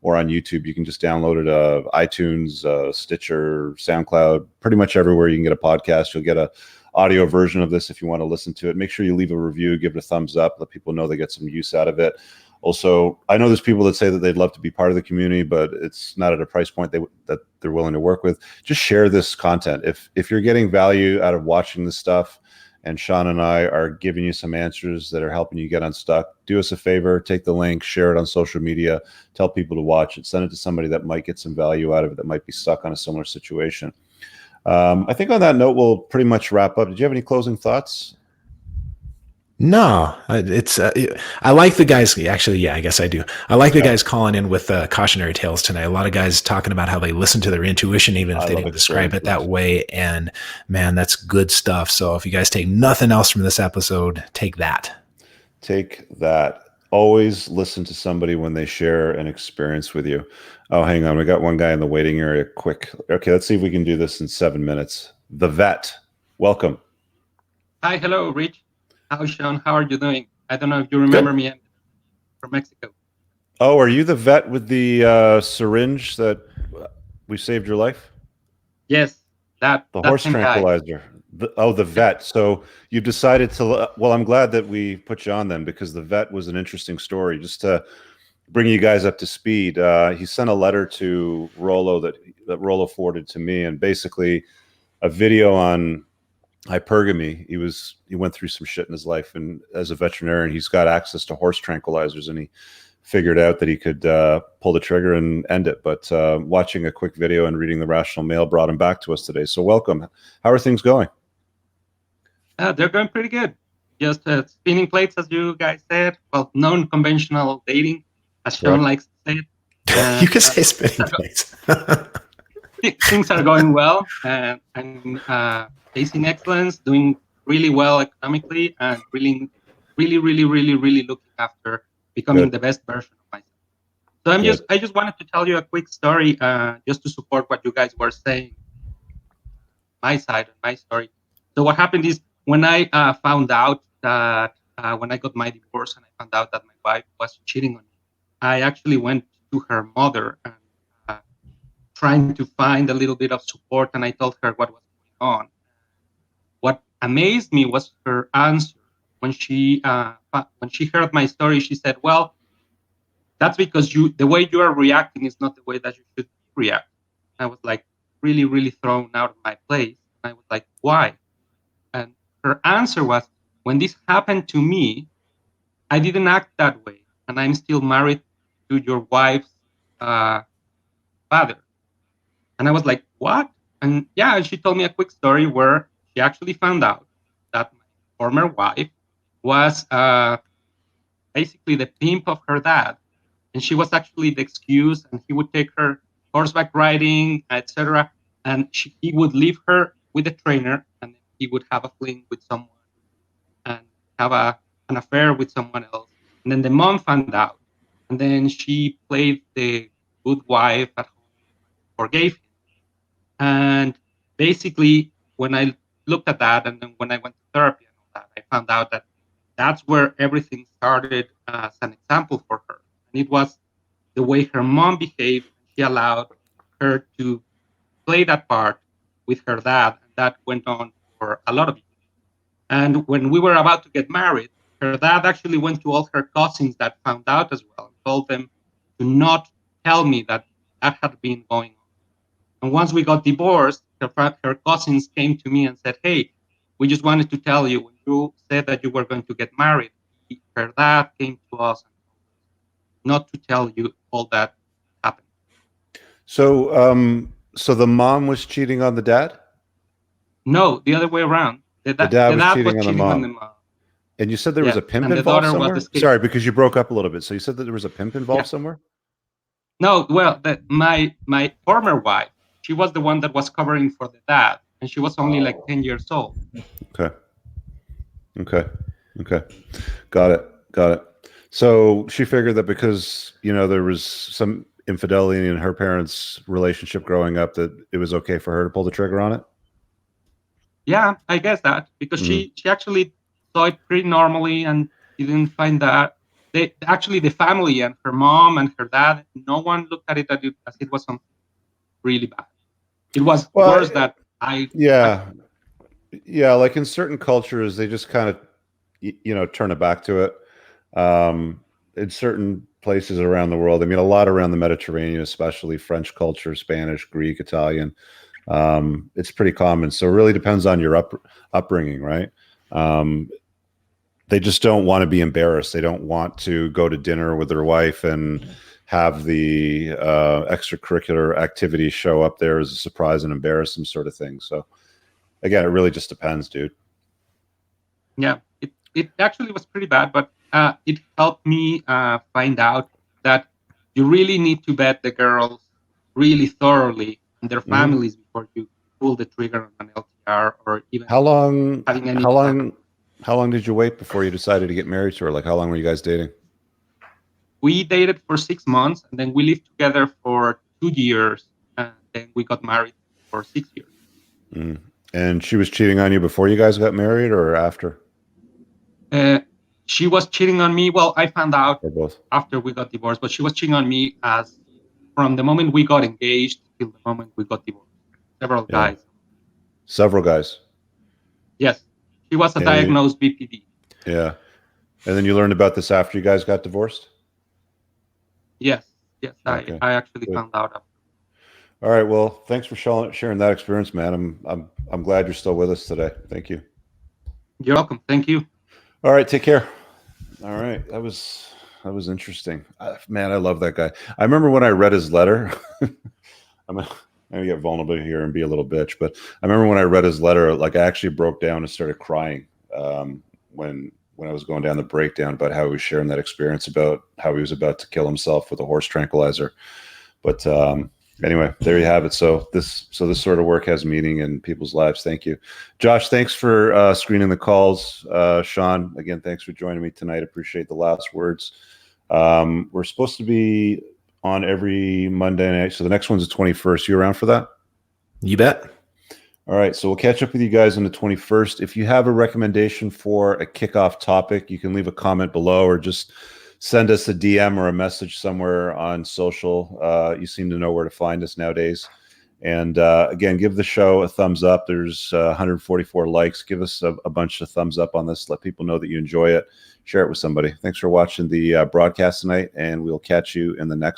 or on YouTube, you can just download it. iTunes, Stitcher, SoundCloud, pretty much everywhere you can get a podcast. You'll get a audio version of this if you want to listen to it. Make sure you leave a review, give it a thumbs up, let people know they get some use out of it. Also, I know there's people that say that they'd love to be part of the community, but it's not at a price point that they're willing to work with. Just share this content. If you're getting value out of watching this stuff, and Shawn and I are giving you some answers that are helping you get unstuck, do us a favor, take the link, share it on social media, tell people to watch it, send it to somebody that might get some value out of it, that might be stuck on a similar situation. I think on that note, we'll pretty much wrap up. Did you have any closing thoughts? No, it's I like the guys. Actually, yeah, I guess I do. I like the guys calling in with cautionary tales tonight. A lot of guys talking about how they listen to their intuition, even if they didn't describe it that way. And man, that's good stuff. So if you guys take nothing else from this episode, take that. Take that. Always listen to somebody when they share an experience with you. Oh, hang on. We got one guy in the waiting area. Quick. Okay, let's see if we can do this in 7 minutes. The Vet. Welcome. Hi, hello, Rich. How, Shawn? How are you doing? I don't know if you remember me. I'm from Mexico. Oh, are you the vet with the syringe that we saved your life? Yes, the horse tranquilizer. The vet. So you decided to. Well, I'm glad that we put you on then, because the vet was an interesting story. Just to bring you guys up to speed, he sent a letter to Rollo that Rollo forwarded to me, and basically a video on hypergamy. He went through some shit in his life, and as a veterinarian, he's got access to horse tranquilizers, and he figured out that he could pull the trigger and end it. But watching a quick video and reading the Rational Mail brought him back to us today. So welcome. How are things going? They're going pretty good. Just spinning plates, as you guys said. Well, non-conventional dating, as Shawn likes to say it. You can say spinning plates. Things are going well, and chasing excellence, doing really well economically, and really looking after becoming the best version of myself. So I just wanted to tell you a quick story, just to support what you guys were saying. My side of my story. So what happened is, when I found out that when I got my divorce and I found out that my wife was cheating on me, I actually went to her mother and trying to find a little bit of support, and I told her what was going on. What amazed me was her answer. When she heard my story, she said, "Well, that's because the way you are reacting is not the way that you should react." I was like really thrown out of my place. I was like, "Why?" And her answer was, "When this happened to me, I didn't act that way, and I'm still married to your wife's father." And I was like, "What?" And yeah, she told me a quick story where she actually found out that my former wife was basically the pimp of her dad, and she was actually the excuse, and he would take her horseback riding, etc. And he would leave her with a trainer, and he would have a fling with someone and have an affair with someone else. And then the mom found out, and then she played the good wife at home, forgave him. And basically, when I looked at that, and then when I went to therapy and all that, I found out that that's where everything started as an example for her. And it was the way her mom behaved. She allowed her to play that part with her dad, and that went on for a lot of years. And when we were about to get married, her dad actually went to all her cousins that found out as well, and told them to not tell me that that had been going on. And once we got divorced, her cousins came to me and said, "Hey, we just wanted to tell you, when you said that you were going to get married, her dad came to us and told us not to tell you all that happened." So, so the mom was cheating on the dad? No, the other way around. The dad was cheating on the mom. And you said there was a pimp involved somewhere? Sorry, because you broke up a little bit. So you said that there was a pimp involved somewhere? No, well, my former wife, she was the one that was covering for the dad, and she was only like 10 years old. Okay. Got it. So she figured that because, there was some infidelity in her parents' relationship growing up, that it was okay for her to pull the trigger on it? Yeah, I guess that, because she actually saw it pretty normally, and she didn't find that. Actually, the family and her mom and her dad, no one looked at it as it was something really bad. It was worse that I... Yeah, like in certain cultures, they just kind of, turn it back to it. In certain places around the world, I mean, a lot around the Mediterranean, especially French culture, Spanish, Greek, Italian, it's pretty common. So it really depends on your upbringing, right? They just don't want to be embarrassed. They don't want to go to dinner with their wife and have the extracurricular activities show up there as a surprise and embarrass them, sort of thing. So again, it really just depends, dude. Yeah, it actually was pretty bad, but it helped me find out that you really need to vet the girls really thoroughly and their families before you pull the trigger on an LTR or even How long did you wait before you decided to get married to her? Like, how long were you guys dating? We dated for 6 months, and then we lived together for 2 years, and then we got married for 6 years. And she was cheating on you before you guys got married or after? She was cheating on me. Well, I found out both after we got divorced, but she was cheating on me as from the moment we got engaged till the moment we got divorced. Several guys. Several guys. Yes. She was a diagnosed BTT. Yeah. And then you learned about this after you guys got divorced? Yes. Yes. Okay. I actually found out after. All right. Well, thanks for sharing that experience, man. I'm glad you're still with us today. Thank you. You're welcome. Thank you. All right. Take care. All right. That was interesting. Man, I love that guy. I remember when I read his letter. I'm gonna get vulnerable here and be a little bitch, but I remember when I read his letter, like I actually broke down and started crying when I was going down the breakdown about how he was sharing that experience about how he was about to kill himself with a horse tranquilizer. But anyway, there you have it. So this sort of work has meaning in people's lives. Thank you, Josh. Thanks for screening the calls. Shawn, again, thanks for joining me tonight. Appreciate the last words. We're supposed to be on every Monday night. So the next one's the 21st. You around for that? You bet. All right. So we'll catch up with you guys on the 21st. If you have a recommendation for a kickoff topic, you can leave a comment below or just send us a DM or a message somewhere on social. You seem to know where to find us nowadays. And again, give the show a thumbs up. There's 144 likes. Give us a bunch of thumbs up on this. Let people know that you enjoy it. Share it with somebody. Thanks for watching the broadcast tonight, and we'll catch you in the next